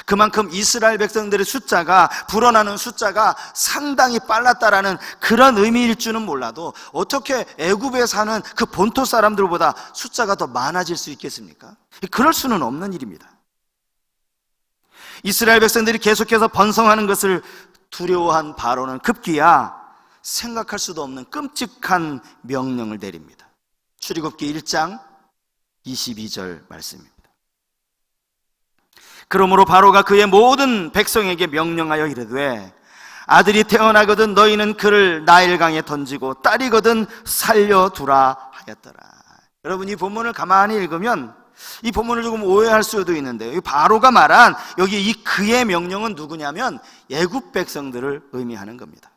그만큼 이스라엘 백성들의 숫자가, 불어나는 숫자가 상당히 빨랐다라는 그런 의미일 줄은 몰라도 어떻게 애굽에 사는 그 본토 사람들보다 숫자가 더 많아질 수 있겠습니까? 그럴 수는 없는 일입니다. 이스라엘 백성들이 계속해서 번성하는 것을 두려워한 바로는 급기야 생각할 수도 없는 끔찍한 명령을 내립니다. 출애굽기 1장 22절 말씀입니다. 그러므로 바로가 그의 모든 백성에게 명령하여 이르되 아들이 태어나거든 너희는 그를 나일강에 던지고 딸이거든 살려두라 하였더라. 여러분, 이 본문을 가만히 읽으면 이 본문을 조금 오해할 수도 있는데요, 바로가 말한 여기 이 그의 명령은 누구냐면 애굽 백성들을 의미하는 겁니다.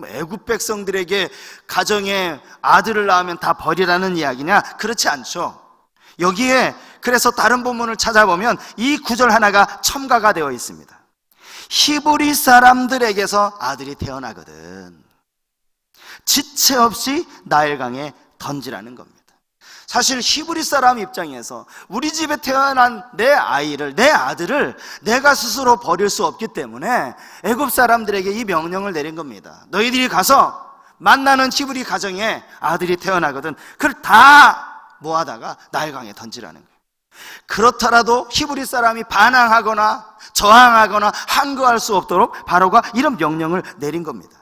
애굽 백성들에게 가정에 아들을 낳으면 다 버리라는 이야기냐? 그렇지 않죠. 여기에 그래서 다른 본문을 찾아보면 이 구절 하나가 첨가가 되어 있습니다. 히브리 사람들에게서 아들이 태어나거든 지체 없이 나일강에 던지라는 겁니다. 사실 히브리 사람 입장에서 우리 집에 태어난 내 아이를, 내 아들을 내가 스스로 버릴 수 없기 때문에 애굽 사람들에게 이 명령을 내린 겁니다. 너희들이 가서 만나는 히브리 가정에 아들이 태어나거든 그걸 다 모아다가 나일강에 던지라는 거예요. 그렇더라도 히브리 사람이 반항하거나 저항하거나 항거할 수 없도록 바로가 이런 명령을 내린 겁니다.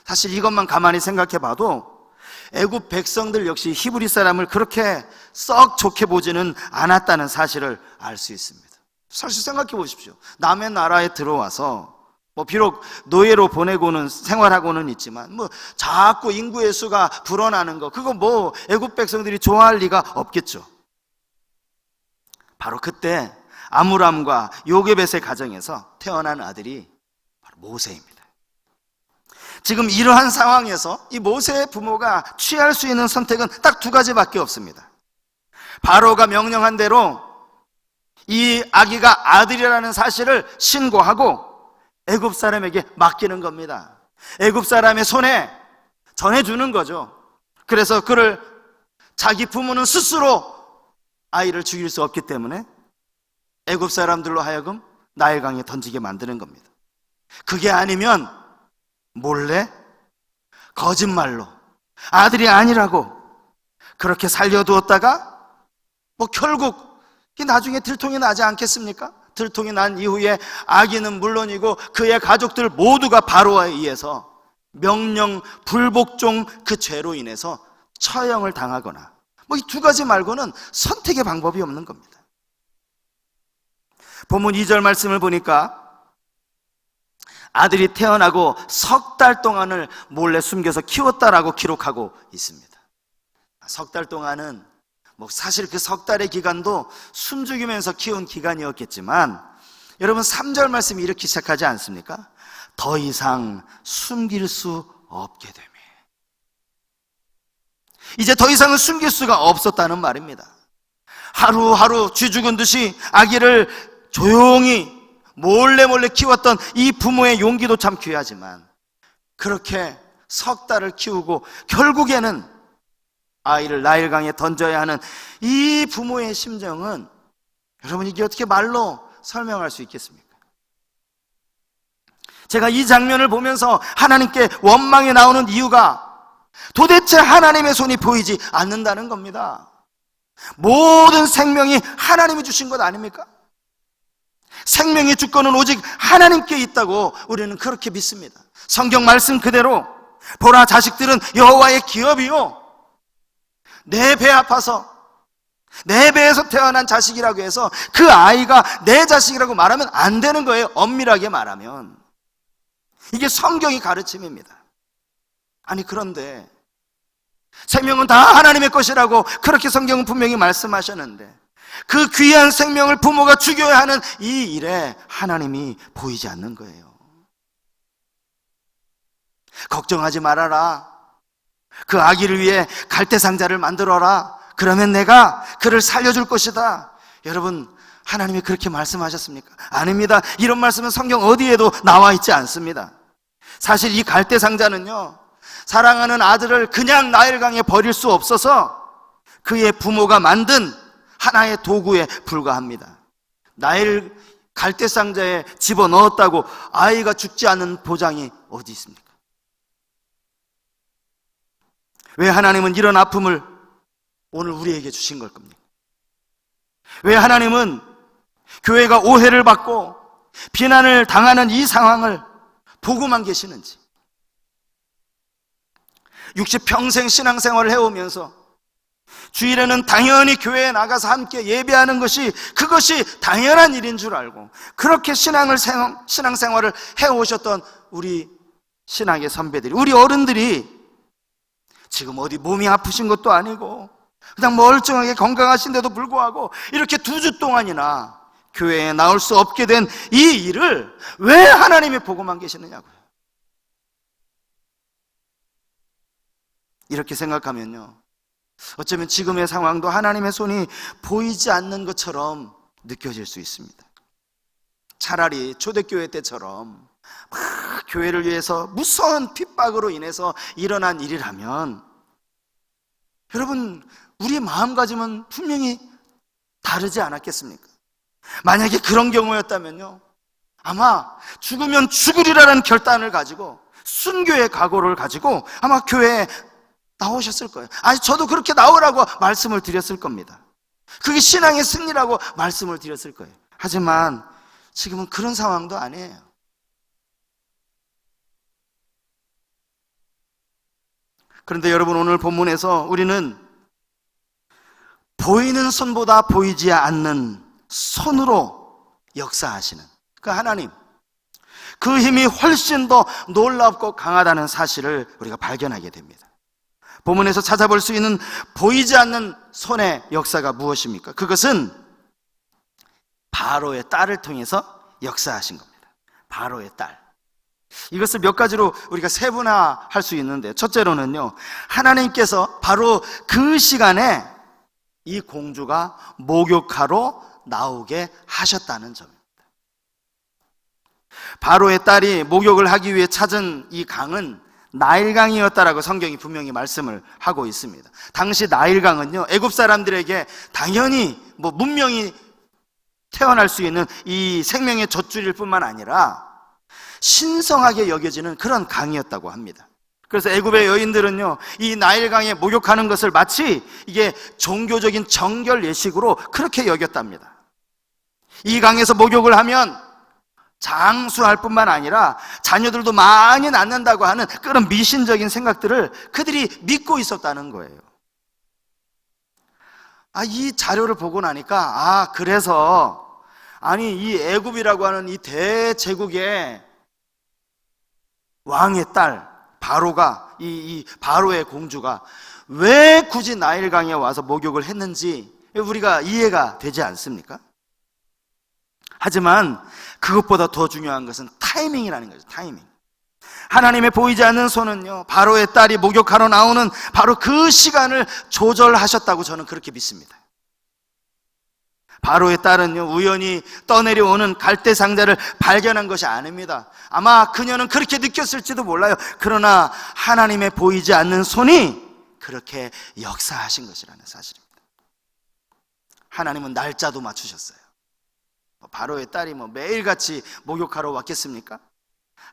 사실 이것만 가만히 생각해 봐도 애굽 백성들 역시 히브리 사람을 그렇게 썩 좋게 보지는 않았다는 사실을 알 수 있습니다. 사실 생각해 보십시오. 남의 나라에 들어와서 비록 노예로 보내고는 생활하고는 있지만 자꾸 인구의 수가 불어나는 거, 그거 애굽 백성들이 좋아할 리가 없겠죠. 바로 그때 아므람과 요게벳의 가정에서 태어난 아들이 바로 모세입니다. 지금 이러한 상황에서 이 모세의 부모가 취할 수 있는 선택은 딱 두 가지밖에 없습니다. 바로가 명령한 대로 이 아기가 아들이라는 사실을 신고하고 애굽 사람에게 맡기는 겁니다. 애굽 사람의 손에 전해주는 거죠. 그래서 그를, 자기 부모는 스스로 아이를 죽일 수 없기 때문에 애굽 사람들로 하여금 나일강에 던지게 만드는 겁니다. 그게 아니면 몰래 거짓말로 아들이 아니라고 그렇게 살려두었다가 결국 나중에 들통이 나지 않겠습니까? 들통이 난 이후에 아기는 물론이고 그의 가족들 모두가 바로에 의해서 명령 불복종 그 죄로 인해서 처형을 당하거나 이 두 가지 말고는 선택의 방법이 없는 겁니다. 본문 2절 말씀을 보니까 아들이 태어나고 석 달 동안을 몰래 숨겨서 키웠다라고 기록하고 있습니다. 석 달 동안은 사실 그 석 달의 기간도 숨죽이면서 키운 기간이었겠지만 여러분 3절 말씀이 이렇게 시작하지 않습니까? 더 이상 숨길 수 없게 되며, 이제 더 이상은 숨길 수가 없었다는 말입니다. 하루하루 쥐 죽은 듯이 아기를 조용히 몰래 키웠던 이 부모의 용기도 참 귀하지만, 그렇게 석 달을 키우고 결국에는 아이를 나일강에 던져야 하는 이 부모의 심정은, 여러분 이게 어떻게 말로 설명할 수 있겠습니까? 제가 이 장면을 보면서 하나님께 원망이 나오는 이유가 도대체 하나님의 손이 보이지 않는다는 겁니다. 모든 생명이 하나님이 주신 것 아닙니까? 생명의 주권은 오직 하나님께 있다고 우리는 그렇게 믿습니다. 성경 말씀 그대로 보라, 자식들은 여호와의 기업이요, 내 배 아파서 내 배에서 태어난 자식이라고 해서 그 아이가 내 자식이라고 말하면 안 되는 거예요. 엄밀하게 말하면 이게 성경이 가르침입니다. 아니, 그런데 생명은 다 하나님의 것이라고 그렇게 성경은 분명히 말씀하셨는데, 그 귀한 생명을 부모가 죽여야 하는 이 일에 하나님이 보이지 않는 거예요. 걱정하지 말아라, 그 아기를 위해 갈대상자를 만들어라, 그러면 내가 그를 살려줄 것이다. 여러분, 하나님이 그렇게 말씀하셨습니까? 아닙니다. 이런 말씀은 성경 어디에도 나와 있지 않습니다. 사실 이 갈대상자는요, 사랑하는 아들을 그냥 나일강에 버릴 수 없어서 그의 부모가 만든 하나의 도구에 불과합니다. 나일 갈대상자에 집어넣었다고 아이가 죽지 않는 보장이 어디 있습니까? 왜 하나님은 이런 아픔을 오늘 우리에게 주신 걸 겁니까? 왜 하나님은 교회가 오해를 받고 비난을 당하는 이 상황을 보고만 계시는지, 60평생 신앙생활을 해오면서 주일에는 당연히 교회에 나가서 함께 예배하는 것이, 그것이 당연한 일인 줄 알고 그렇게 신앙생활을 해오셨던 우리 신앙의 선배들이, 우리 어른들이 지금 어디 몸이 아프신 것도 아니고 그냥 멀쩡하게 건강하신데도 불구하고 이렇게 2주 동안이나 교회에 나올 수 없게 된 이 일을 왜 하나님이 보고만 계시느냐고요. 이렇게 생각하면요, 어쩌면 지금의 상황도 하나님의 손이 보이지 않는 것처럼 느껴질 수 있습니다. 차라리 초대교회 때처럼 막 교회를 위해서 무서운 핍박으로 인해서 일어난 일이라면, 여러분, 우리의 마음가짐은 분명히 다르지 않았겠습니까? 만약에 그런 경우였다면요, 아마 죽으면 죽으리라는 결단을 가지고, 순교의 각오를 가지고 아마 교회에 나오셨을 거예요. 아니, 저도 그렇게 나오라고 말씀을 드렸을 겁니다. 그게 신앙의 승리라고 말씀을 드렸을 거예요. 하지만 지금은 그런 상황도 아니에요. 그런데 여러분, 오늘 본문에서 우리는 보이는 손보다 보이지 않는 손으로 역사하시는 그 하나님, 그 힘이 훨씬 더 놀랍고 강하다는 사실을 우리가 발견하게 됩니다. 본문에서 찾아볼 수 있는 보이지 않는 손의 역사가 무엇입니까? 그것은 바로의 딸을 통해서 역사하신 겁니다. 바로의 딸. 이것을 몇 가지로 우리가 세분화할 수 있는데, 첫째로는요, 하나님께서 바로 그 시간에 이 공주가 목욕하러 나오게 하셨다는 점입니다. 바로의 딸이 목욕을 하기 위해 찾은 이 강은 나일강이었다라고 성경이 분명히 말씀을 하고 있습니다. 당시 나일강은요, 애굽 사람들에게 당연히 문명이 태어날 수 있는 이 생명의 젖줄일 뿐만 아니라 신성하게 여겨지는 그런 강이었다고 합니다. 그래서 애굽의 여인들은요, 이 나일강에 목욕하는 것을 마치 이게 종교적인 정결 예식으로 그렇게 여겼답니다. 이 강에서 목욕을 하면 장수할 뿐만 아니라 자녀들도 많이 낳는다고 하는 그런 미신적인 생각들을 그들이 믿고 있었다는 거예요. 이 자료를 보고 나니까, 그래서 이 애굽이라고 하는 이 대제국의 왕의 딸 바로가, 이 바로의 공주가 왜 굳이 나일강에 와서 목욕을 했는지 우리가 이해가 되지 않습니까? 하지만 그것보다 더 중요한 것은 타이밍이라는 거죠. 타이밍. 하나님의 보이지 않는 손은요, 바로의 딸이 목욕하러 나오는 바로 그 시간을 조절하셨다고 저는 그렇게 믿습니다. 바로의 딸은요, 우연히 떠내려오는 갈대 상자를 발견한 것이 아닙니다. 아마 그녀는 그렇게 느꼈을지도 몰라요. 그러나 하나님의 보이지 않는 손이 그렇게 역사하신 것이라는 사실입니다. 하나님은 날짜도 맞추셨어요. 바로의 딸이 매일같이 목욕하러 왔겠습니까?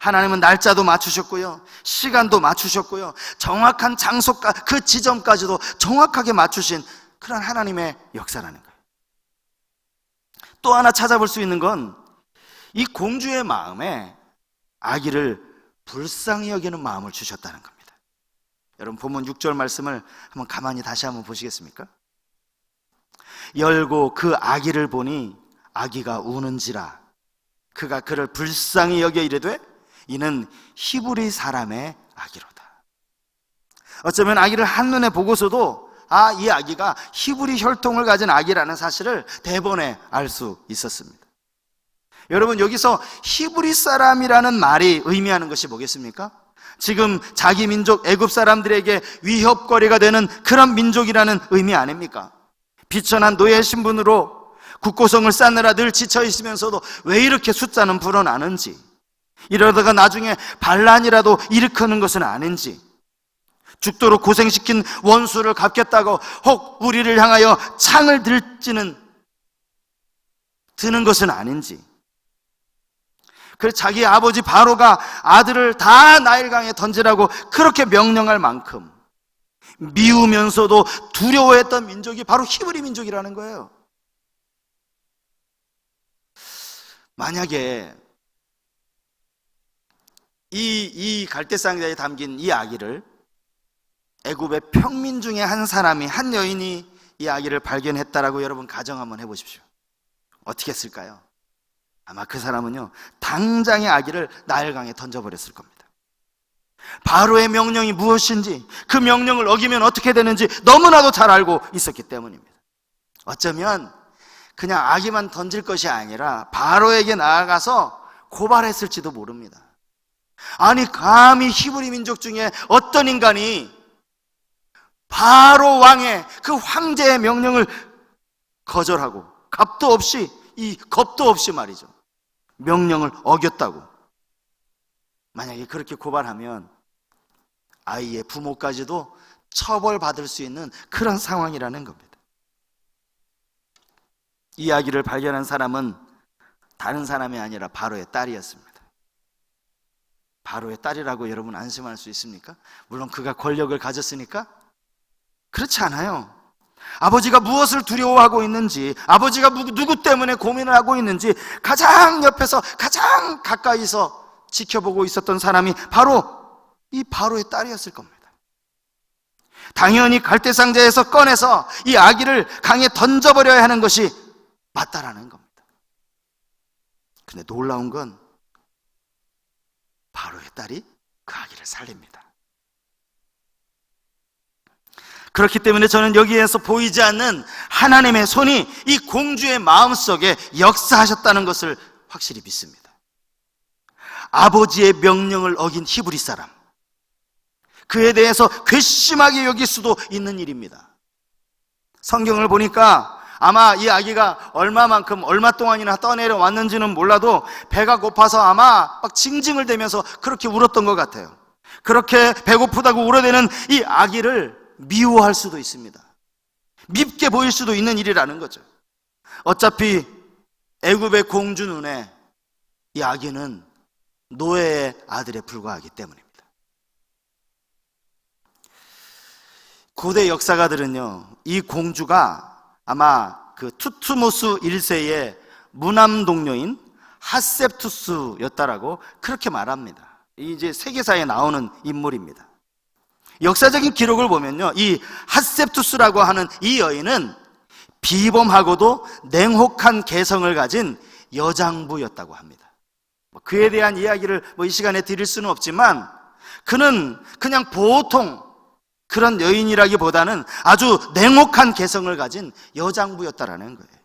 하나님은 날짜도 맞추셨고요, 시간도 맞추셨고요, 정확한 장소까 그 지점까지도 정확하게 맞추신 그런 하나님의 역사라는 거예요. 또 하나 찾아볼 수 있는 건 이 공주의 마음에 아기를 불쌍히 여기는 마음을 주셨다는 겁니다. 여러분, 본문 6절 말씀을 한번 가만히 다시 한번 보시겠습니까? 열고 그 아기를 보니 아기가 우는지라 그가 그를 불쌍히 여겨 이르되 이는 히브리 사람의 아기로다. 어쩌면 아기를 한눈에 보고서도 이 아기가 히브리 혈통을 가진 아기라는 사실을 대번에 알 수 있었습니다. 여러분, 여기서 히브리 사람이라는 말이 의미하는 것이 뭐겠습니까? 지금 자기 민족 애굽 사람들에게 위협거리가 되는 그런 민족이라는 의미 아닙니까? 비천한 노예 신분으로 국고성을 쌓느라 늘 지쳐 있으면서도 왜 이렇게 숫자는 불어나는지, 이러다가 나중에 반란이라도 일으키는 것은 아닌지, 죽도록 고생시킨 원수를 갚겠다고 혹 우리를 향하여 창을 드는 것은 아닌지, 그래서 자기 아버지 바로가 아들을 다 나일강에 던지라고 그렇게 명령할 만큼 미우면서도 두려워했던 민족이 바로 히브리 민족이라는 거예요. 만약에 이 갈대상자에 담긴 이 아기를 애굽의 평민 중에 한 사람이, 한 여인이 이 아기를 발견했다라고 여러분 가정 한번 해보십시오. 어떻게 했을까요? 아마 그 사람은요, 당장의 아기를 나일강에 던져버렸을 겁니다. 바로의 명령이 무엇인지, 그 명령을 어기면 어떻게 되는지 너무나도 잘 알고 있었기 때문입니다. 어쩌면 그냥 아기만 던질 것이 아니라 바로에게 나아가서 고발했을지도 모릅니다. 아니, 감히 히브리 민족 중에 어떤 인간이 바로 왕의 그 황제의 명령을 거절하고 겁도 없이 말이죠, 명령을 어겼다고. 만약에 그렇게 고발하면 아이의 부모까지도 처벌받을 수 있는 그런 상황이라는 겁니다. 이 아기를 발견한 사람은 다른 사람이 아니라 바로의 딸이었습니다. 바로의 딸이라고 여러분 안심할 수 있습니까? 물론 그가 권력을 가졌으니까? 그렇지 않아요. 아버지가 무엇을 두려워하고 있는지, 아버지가 누구 때문에 고민을 하고 있는지 가장 옆에서 가장 가까이서 지켜보고 있었던 사람이 바로 이 바로의 딸이었을 겁니다. 당연히 갈대상자에서 꺼내서 이 아기를 강에 던져버려야 하는 것이 맞다라는 겁니다. 근데 놀라운 건 바로의 딸이 그 아기를 살립니다. 그렇기 때문에 저는 여기에서 보이지 않는 하나님의 손이 이 공주의 마음속에 역사하셨다는 것을 확실히 믿습니다. 아버지의 명령을 어긴 히브리 사람, 그에 대해서 괘씸하게 여길 수도 있는 일입니다. 성경을 보니까 아마 이 아기가 얼마 동안이나 떠내려 왔는지는 몰라도 배가 고파서 아마 막 징징을 대면서 그렇게 울었던 것 같아요. 그렇게 배고프다고 울어대는 이 아기를 미워할 수도 있습니다. 밉게 보일 수도 있는 일이라는 거죠. 어차피 애굽의 공주 눈에 이 아기는 노예의 아들에 불과하기 때문입니다. 고대 역사가들은요, 이 공주가 아마 그 투트모스 1세의 무남 동료인 핫셉투스였다라고 그렇게 말합니다. 이제 세계사에 나오는 인물입니다. 역사적인 기록을 보면요, 이 핫셉투스라고 하는 이 여인은 비범하고도 냉혹한 개성을 가진 여장부였다고 합니다. 그에 대한 이야기를 이 시간에 드릴 수는 없지만 그는 그냥 보통 그런 여인이라기보다는 아주 냉혹한 개성을 가진 여장부였다라는 거예요.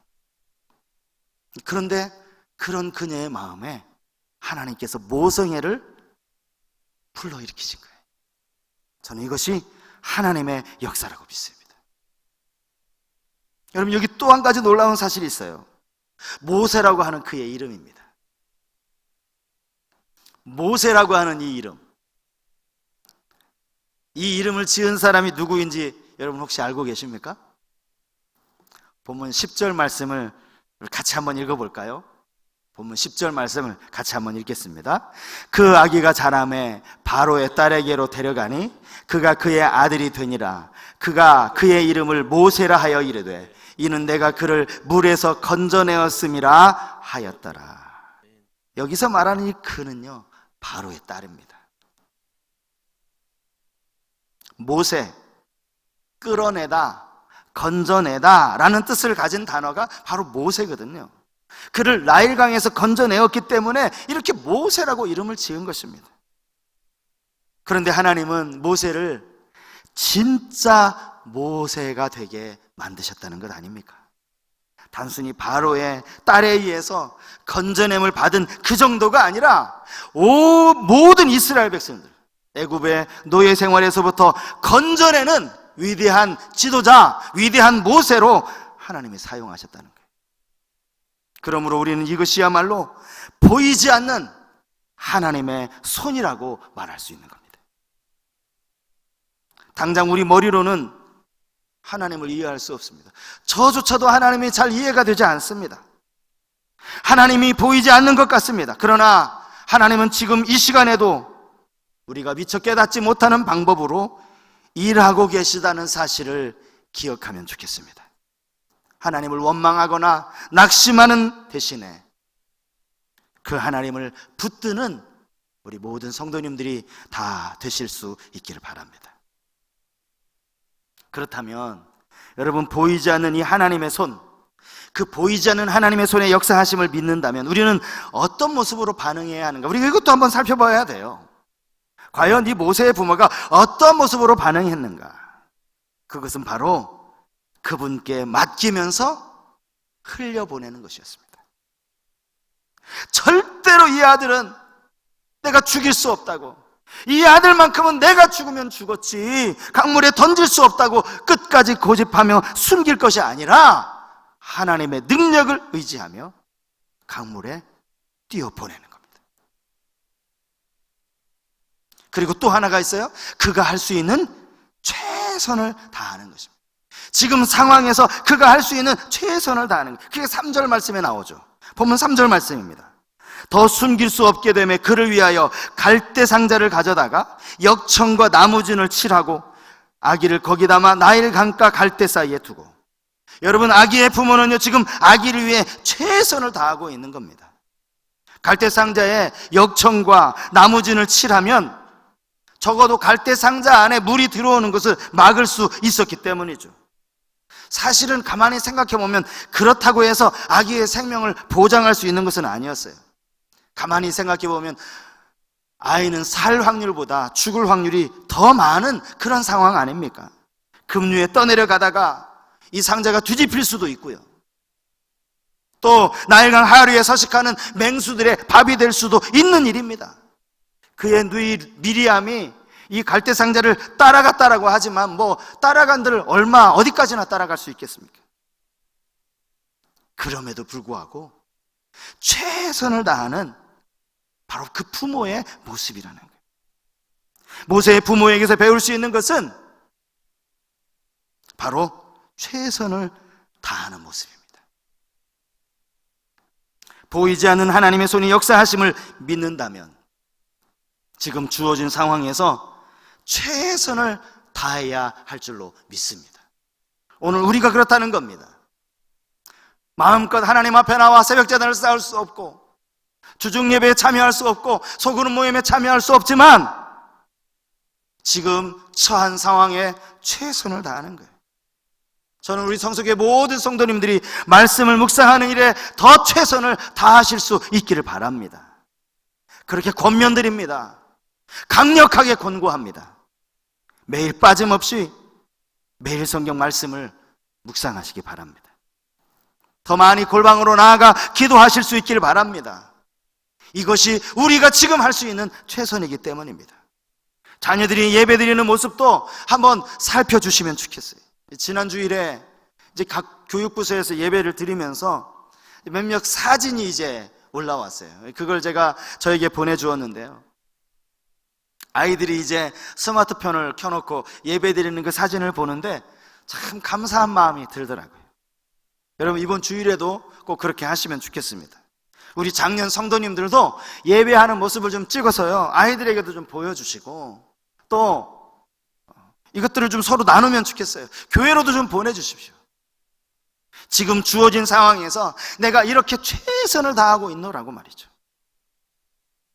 그런데 그런 그녀의 마음에 하나님께서 모성애를 불러일으키신 거예요. 저는 이것이 하나님의 역사라고 믿습니다. 여러분, 여기 또 한 가지 놀라운 사실이 있어요. 모세라고 하는 그의 이름입니다. 모세라고 하는 이 이름, 이 이름을 지은 사람이 누구인지 여러분 혹시 알고 계십니까? 본문 10절 말씀을 같이 한번 읽어볼까요? 본문 10절 말씀을 같이 한번 읽겠습니다. 그 아기가 자라매 바로의 딸에게로 데려가니 그가 그의 아들이 되니라. 그가 그의 이름을 모세라 하여 이르되 이는 내가 그를 물에서 건져내었음이라 하였더라. 여기서 말하는 이 그는요, 바로의 딸입니다. 모세, 끌어내다, 건져내다 라는 뜻을 가진 단어가 바로 모세거든요. 그를 나일강에서 건져내었기 때문에 이렇게 모세라고 이름을 지은 것입니다. 그런데 하나님은 모세를 진짜 모세가 되게 만드셨다는 것 아닙니까? 단순히 바로의 딸에 의해서 건져냄을 받은 그 정도가 아니라 모든 이스라엘 백성들, 애굽의 노예 생활에서부터 건져내는 위대한 지도자, 위대한 모세로 하나님이 사용하셨다는 거예요. 그러므로 우리는 이것이야말로 보이지 않는 하나님의 손이라고 말할 수 있는 겁니다. 당장 우리 머리로는 하나님을 이해할 수 없습니다. 저조차도 하나님이 잘 이해가 되지 않습니다. 하나님이 보이지 않는 것 같습니다. 그러나 하나님은 지금 이 시간에도 우리가 미처 깨닫지 못하는 방법으로 일하고 계시다는 사실을 기억하면 좋겠습니다. 하나님을 원망하거나 낙심하는 대신에 그 하나님을 붙드는 우리 모든 성도님들이 다 되실 수 있기를 바랍니다. 그렇다면 여러분, 보이지 않는 이 하나님의 손, 그 보이지 않는 하나님의 손의 역사하심을 믿는다면 우리는 어떤 모습으로 반응해야 하는가? 우리가 이것도 한번 살펴봐야 돼요. 과연 이 모세의 부모가 어떤 모습으로 반응했는가? 그것은 바로 그분께 맡기면서 흘려보내는 것이었습니다. 절대로 이 아들은 내가 죽일 수 없다고, 이 아들만큼은 내가 죽으면 죽었지 강물에 던질 수 없다고 끝까지 고집하며 숨길 것이 아니라 하나님의 능력을 의지하며 강물에 띄워보내는 겁니다. 그리고 또 하나가 있어요. 그가 할 수 있는 최선을 다하는 것입니다. 지금 상황에서 그가 할 수 있는 최선을 다하는 것, 그게 3절 말씀에 나오죠. 보면 3절 말씀입니다. 더 숨길 수 없게 되매 그를 위하여 갈대 상자를 가져다가 역청과 나무진을 칠하고 아기를 거기 담아 나일 강가 갈대 사이에 두고. 여러분, 아기의 부모는요 지금 아기를 위해 최선을 다하고 있는 겁니다. 갈대 상자에 역청과 나무진을 칠하면 적어도 갈대 상자 안에 물이 들어오는 것을 막을 수 있었기 때문이죠. 사실은 가만히 생각해보면 그렇다고 해서 아기의 생명을 보장할 수 있는 것은 아니었어요. 가만히 생각해보면 아이는 살 확률보다 죽을 확률이 더 많은 그런 상황 아닙니까? 급류에 떠내려가다가 이 상자가 뒤집힐 수도 있고요, 또 나일강 하류에 서식하는 맹수들의 밥이 될 수도 있는 일입니다. 그의 누이 미리암이 이 갈대 상자를 따라갔다라고 하지만 따라간들 얼마 어디까지나 따라갈 수 있겠습니까? 그럼에도 불구하고 최선을 다하는 바로 그 부모의 모습이라는 거예요. 모세의 부모에게서 배울 수 있는 것은 바로 최선을 다하는 모습입니다. 보이지 않는 하나님의 손이 역사하심을 믿는다면 지금 주어진 상황에서 최선을 다해야 할 줄로 믿습니다. 오늘 우리가 그렇다는 겁니다. 마음껏 하나님 앞에 나와 새벽제단을 쌓을 수 없고 주중예배에 참여할 수 없고 소그룹 모임에 참여할 수 없지만 지금 처한 상황에 최선을 다하는 거예요. 저는 우리 성서교회 모든 성도님들이 말씀을 묵상하는 일에 더 최선을 다하실 수 있기를 바랍니다. 그렇게 권면드립니다. 강력하게 권고합니다. 매일 빠짐없이 매일 성경 말씀을 묵상하시기 바랍니다. 더 많이 골방으로 나아가 기도하실 수 있기를 바랍니다. 이것이 우리가 지금 할 수 있는 최선이기 때문입니다. 자녀들이 예배드리는 모습도 한번 살펴주시면 좋겠어요. 지난 주일에 이제 각 교육부서에서 예배를 드리면서 몇몇 사진이 이제 올라왔어요. 그걸 제가 저에게 보내주었는데요. 아이들이 이제 스마트폰을 켜놓고 예배드리는 그 사진을 보는데 참 감사한 마음이 들더라고요. 여러분, 이번 주일에도 꼭 그렇게 하시면 좋겠습니다. 우리 작년 성도님들도 예배하는 모습을 좀 찍어서요, 아이들에게도 좀 보여주시고, 또 이것들을 좀 서로 나누면 좋겠어요. 교회로도 좀 보내주십시오. 지금 주어진 상황에서 내가 이렇게 최선을 다하고 있노라고 말이죠.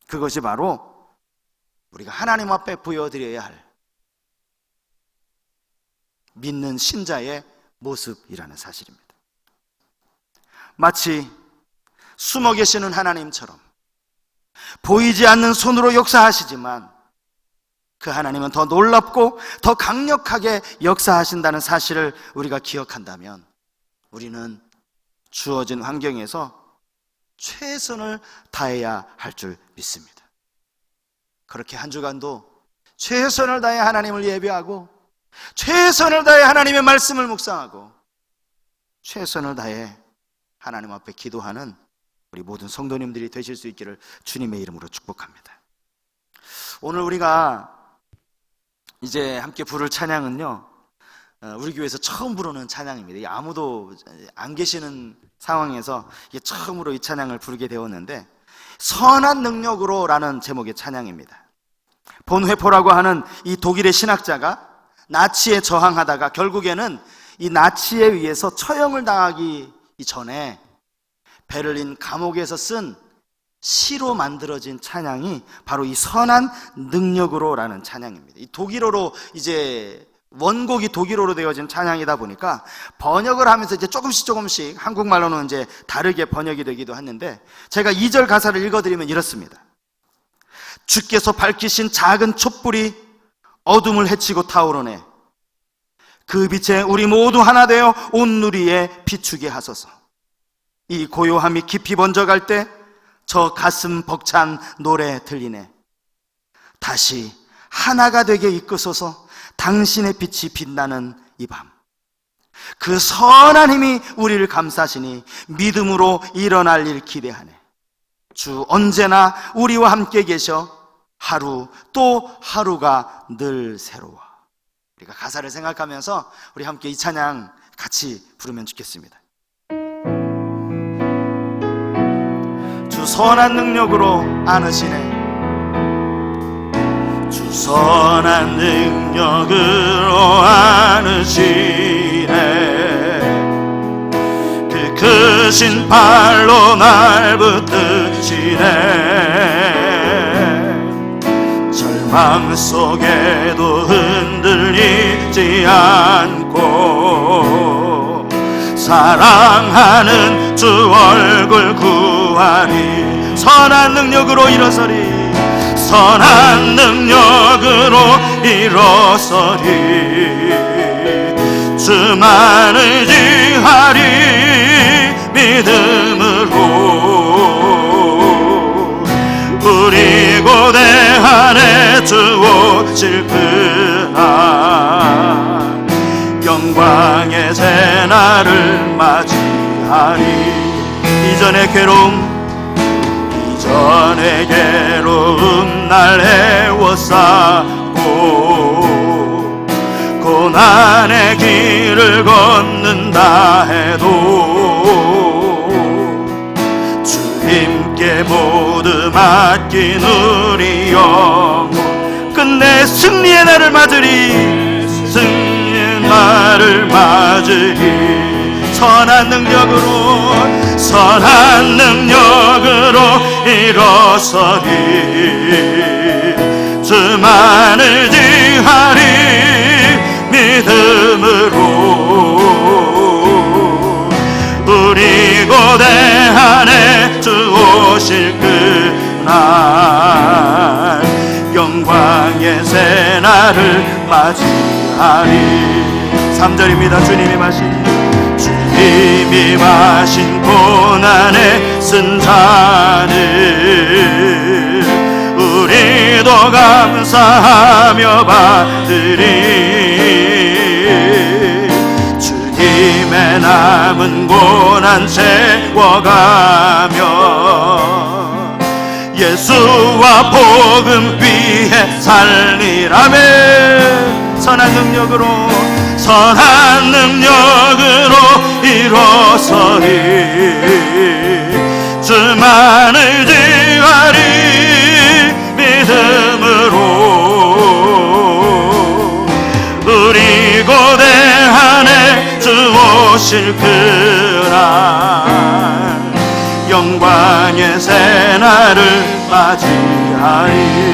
그것이 바로 우리가 하나님 앞에 보여드려야 할 믿는 신자의 모습이라는 사실입니다. 마치 숨어 계시는 하나님처럼 보이지 않는 손으로 역사하시지만 그 하나님은 더 놀랍고 더 강력하게 역사하신다는 사실을 우리가 기억한다면 우리는 주어진 환경에서 최선을 다해야 할 줄 믿습니다. 그렇게 한 주간도 최선을 다해 하나님을 예배하고 최선을 다해 하나님의 말씀을 묵상하고 최선을 다해 하나님 앞에 기도하는 우리 모든 성도님들이 되실 수 있기를 주님의 이름으로 축복합니다. 오늘 우리가 이제 함께 부를 찬양은요, 우리 교회에서 처음 부르는 찬양입니다. 아무도 안 계시는 상황에서 이게 처음으로 이 찬양을 부르게 되었는데, 선한 능력으로라는 제목의 찬양입니다. 본회포라고 하는 이 독일의 신학자가 나치에 저항하다가 결국에는 이 나치에 의해서 처형을 당하기 전에 베를린 감옥에서 쓴 시로 만들어진 찬양이 바로 이 선한 능력으로라는 찬양입니다. 이 독일어로 이제 원곡이 독일어로 되어진 찬양이다 보니까 번역을 하면서 이제 조금씩 한국말로는 이제 다르게 번역이 되기도 했는데, 제가 2절 가사를 읽어드리면 이렇습니다. 주께서 밝히신 작은 촛불이 어둠을 헤치고 타오르네. 그 빛에 우리 모두 하나 되어 온 누리에 비추게 하소서. 이 고요함이 깊이 번져갈 때 저 가슴 벅찬 노래 들리네. 다시 하나가 되게 이끄소서. 당신의 빛이 빛나는 이 밤, 그 선한 힘이 우리를 감싸시니 믿음으로 일어날 일 기대하네. 주 언제나 우리와 함께 계셔. 하루 또 하루가 늘 새로워. 우리가 가사를 생각하면서 우리 함께 이 찬양 같이 부르면 좋겠습니다. 주 선한 능력으로 안으시네. 주 선한 능력으로 안으시네. 그 크신 팔로 날 붙드시네. 절망 속에도 흔들리지 않고 사랑하는 주 얼굴 구하리. 선한 능력으로 일어서리. 선한 능력으로 일어서리. 주만을 지하리. 믿음으로 우리 고대 안에 주 오실 그날 영광의 새날을 맞이하리. 이전의 괴로움 날 애워싸고 고난의 길을 걷는다 해도 주님께 모두 맡긴 우리 영혼 끝내 승리의 날을 맞으리. 승리의 날을 맞으리. 선한 능력으로 일어서리. 주만을 지하리. 믿음으로 우리 고대 안에 주 오실 그날 영광의 새날을 맞이하리. 3절입니다. 주님이 주님이 마신 고난의 쓴 잔을 우리도 감사하며 받으리. 주님의 남은 고난 채워가며 예수와 복음 위에 살리라면 선한 능력으로 일어서리. 주만을 지하리 믿음으로 우리 고대한에 주 오실 그날 영광의 새날을 맞이하리.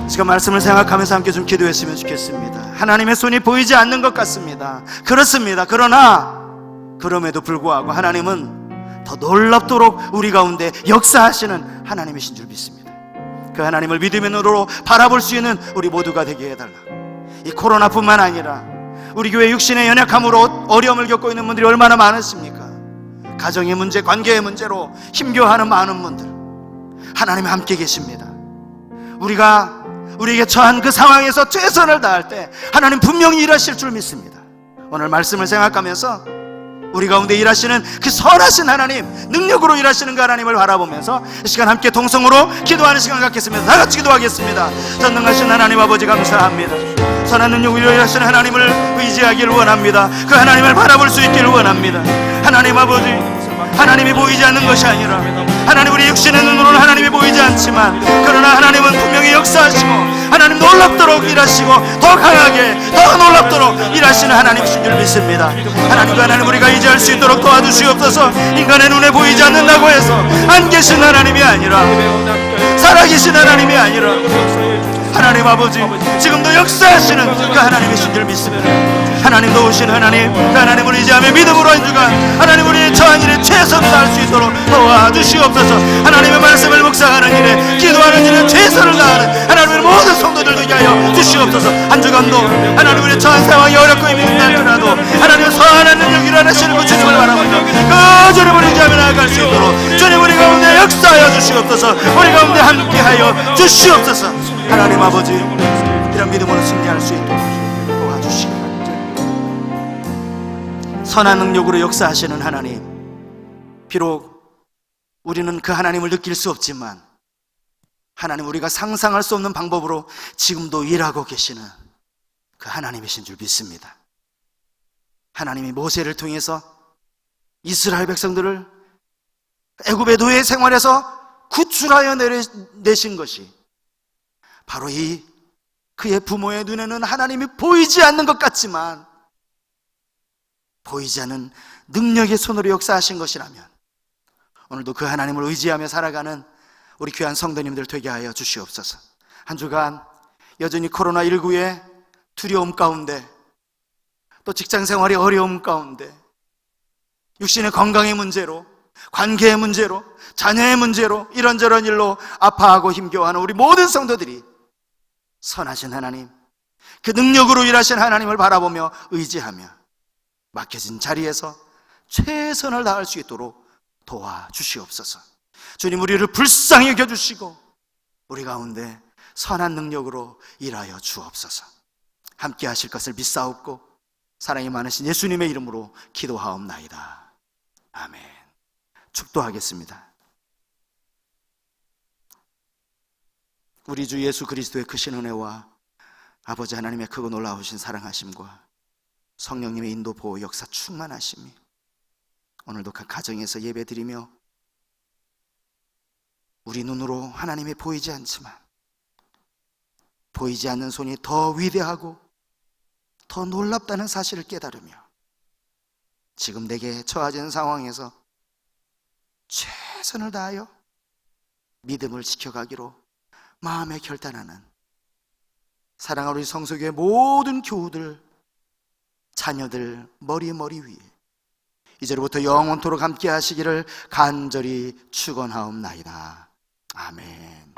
지금 말씀을 생각하면서 함께 좀 기도했으면 좋겠습니다. 하나님의 손이 보이지 않는 것 같습니다. 그렇습니다. 그러나 그럼에도 불구하고 하나님은 더 놀랍도록 우리 가운데 역사하시는 하나님이신 줄 믿습니다. 그 하나님을 믿음의 눈으로 바라볼 수 있는 우리 모두가 되게 해달라. 이 코로나뿐만 아니라 우리 교회 육신의 연약함으로 어려움을 겪고 있는 분들이 얼마나 많으십니까? 가정의 문제, 관계의 문제로 힘겨워하는 많은 분들, 하나님 함께 계십니다. 우리가 우리에게 처한 그 상황에서 최선을 다할 때 하나님 분명히 일하실 줄 믿습니다. 오늘 말씀을 생각하면서 우리 가운데 일하시는 그 선하신 하나님, 능력으로 일하시는 그 하나님을 바라보면서 이 시간 함께 동성으로 기도하는 시간 갖겠습니다. 다 같이 기도하겠습니다. 전능하신 하나님 아버지 감사합니다. 선한 능력으로 일하시는 하나님을 의지하기를 원합니다. 그 하나님을 바라볼 수 있기를 원합니다. 하나님 아버지, 하나님이 보이지 않는 것이 아니라 하나님 우리 육신의 눈으로는 하나님이 보이지 않지만 그러나 하나님은 분명히 역사하시고 하나님 놀랍도록 일하시고 더 강하게 더 놀랍도록 일하시는 하나님이신 줄 믿습니다. 하나님과 하나님 우리가 의지할 수 있도록 도와주시옵소서. 인간의 눈에 보이지 않는다고 해서 안 계신 하나님이 아니라 살아계신 하나님이 아니라 하나님 아버지 지금도 역사하시는 그 하나님이신 줄 믿습니다. 하나님 도우신 하나님, 그 하나님을 의지하며 믿음으로 한 주간 하나님 우리의 처한 일에 최선을 다할 수 있도록 도와주시옵소서. 하나님의 말씀을 묵상하는 일에 기도하는 일에 최선을 다하는 하나님의 모든 성도들 되게 하여 주시옵소서. 한 주간도 하나님 우리의 처한 상황이 어렵고 힘들지라도 하나님의 선한 능력 일어나시는 그 주님을 바라보며 그 주님을 의지하며 나아갈 수 있도록 주님 우리 가운데 역사하여 주시옵소서. 우리 가운데 함께하여 주시옵소서. 하나님 아버지 이런 믿음으로 승리할 수 있도록 도와주시기 바랍니다. 선한 능력으로 역사하시는 하나님, 비록 우리는 그 하나님을 느낄 수 없지만 하나님 우리가 상상할 수 없는 방법으로 지금도 일하고 계시는 그 하나님이신 줄 믿습니다. 하나님이 모세를 통해서 이스라엘 백성들을 애굽의 노예 생활에서 구출하여 내신 것이 바로 이 그의 부모의 눈에는 하나님이 보이지 않는 것 같지만 보이지 않는 능력의 손으로 역사하신 것이라면 오늘도 그 하나님을 의지하며 살아가는 우리 귀한 성도님들 되게 하여 주시옵소서. 한 주간 여전히 코로나19의 두려움 가운데 또 직장생활의 어려움 가운데 육신의 건강의 문제로 관계의 문제로 자녀의 문제로 이런저런 일로 아파하고 힘겨워하는 우리 모든 성도들이 선하신 하나님, 그 능력으로 일하신 하나님을 바라보며 의지하며 맡겨진 자리에서 최선을 다할 수 있도록 도와주시옵소서. 주님 우리를 불쌍히 여겨주시고 우리 가운데 선한 능력으로 일하여 주옵소서. 함께 하실 것을 믿사옵고 사랑이 많으신 예수님의 이름으로 기도하옵나이다. 아멘. 축도하겠습니다. 우리 주 예수 그리스도의 크신 은혜와 아버지 하나님의 크고 놀라우신 사랑하심과 성령님의 인도 보호 역사 충만하심이 오늘도 각 가정에서 예배드리며 우리 눈으로 하나님이 보이지 않지만 보이지 않는 손이 더 위대하고 더 놀랍다는 사실을 깨달으며 지금 내게 처해진 상황에서 최선을 다하여 믿음을 지켜가기로 마음에 결단하는 사랑하는 우리 성소교회 모든 교우들, 자녀들 머리 위에 이제로부터 영원토록 함께 하시기를 간절히 축원하옵나이다. 아멘.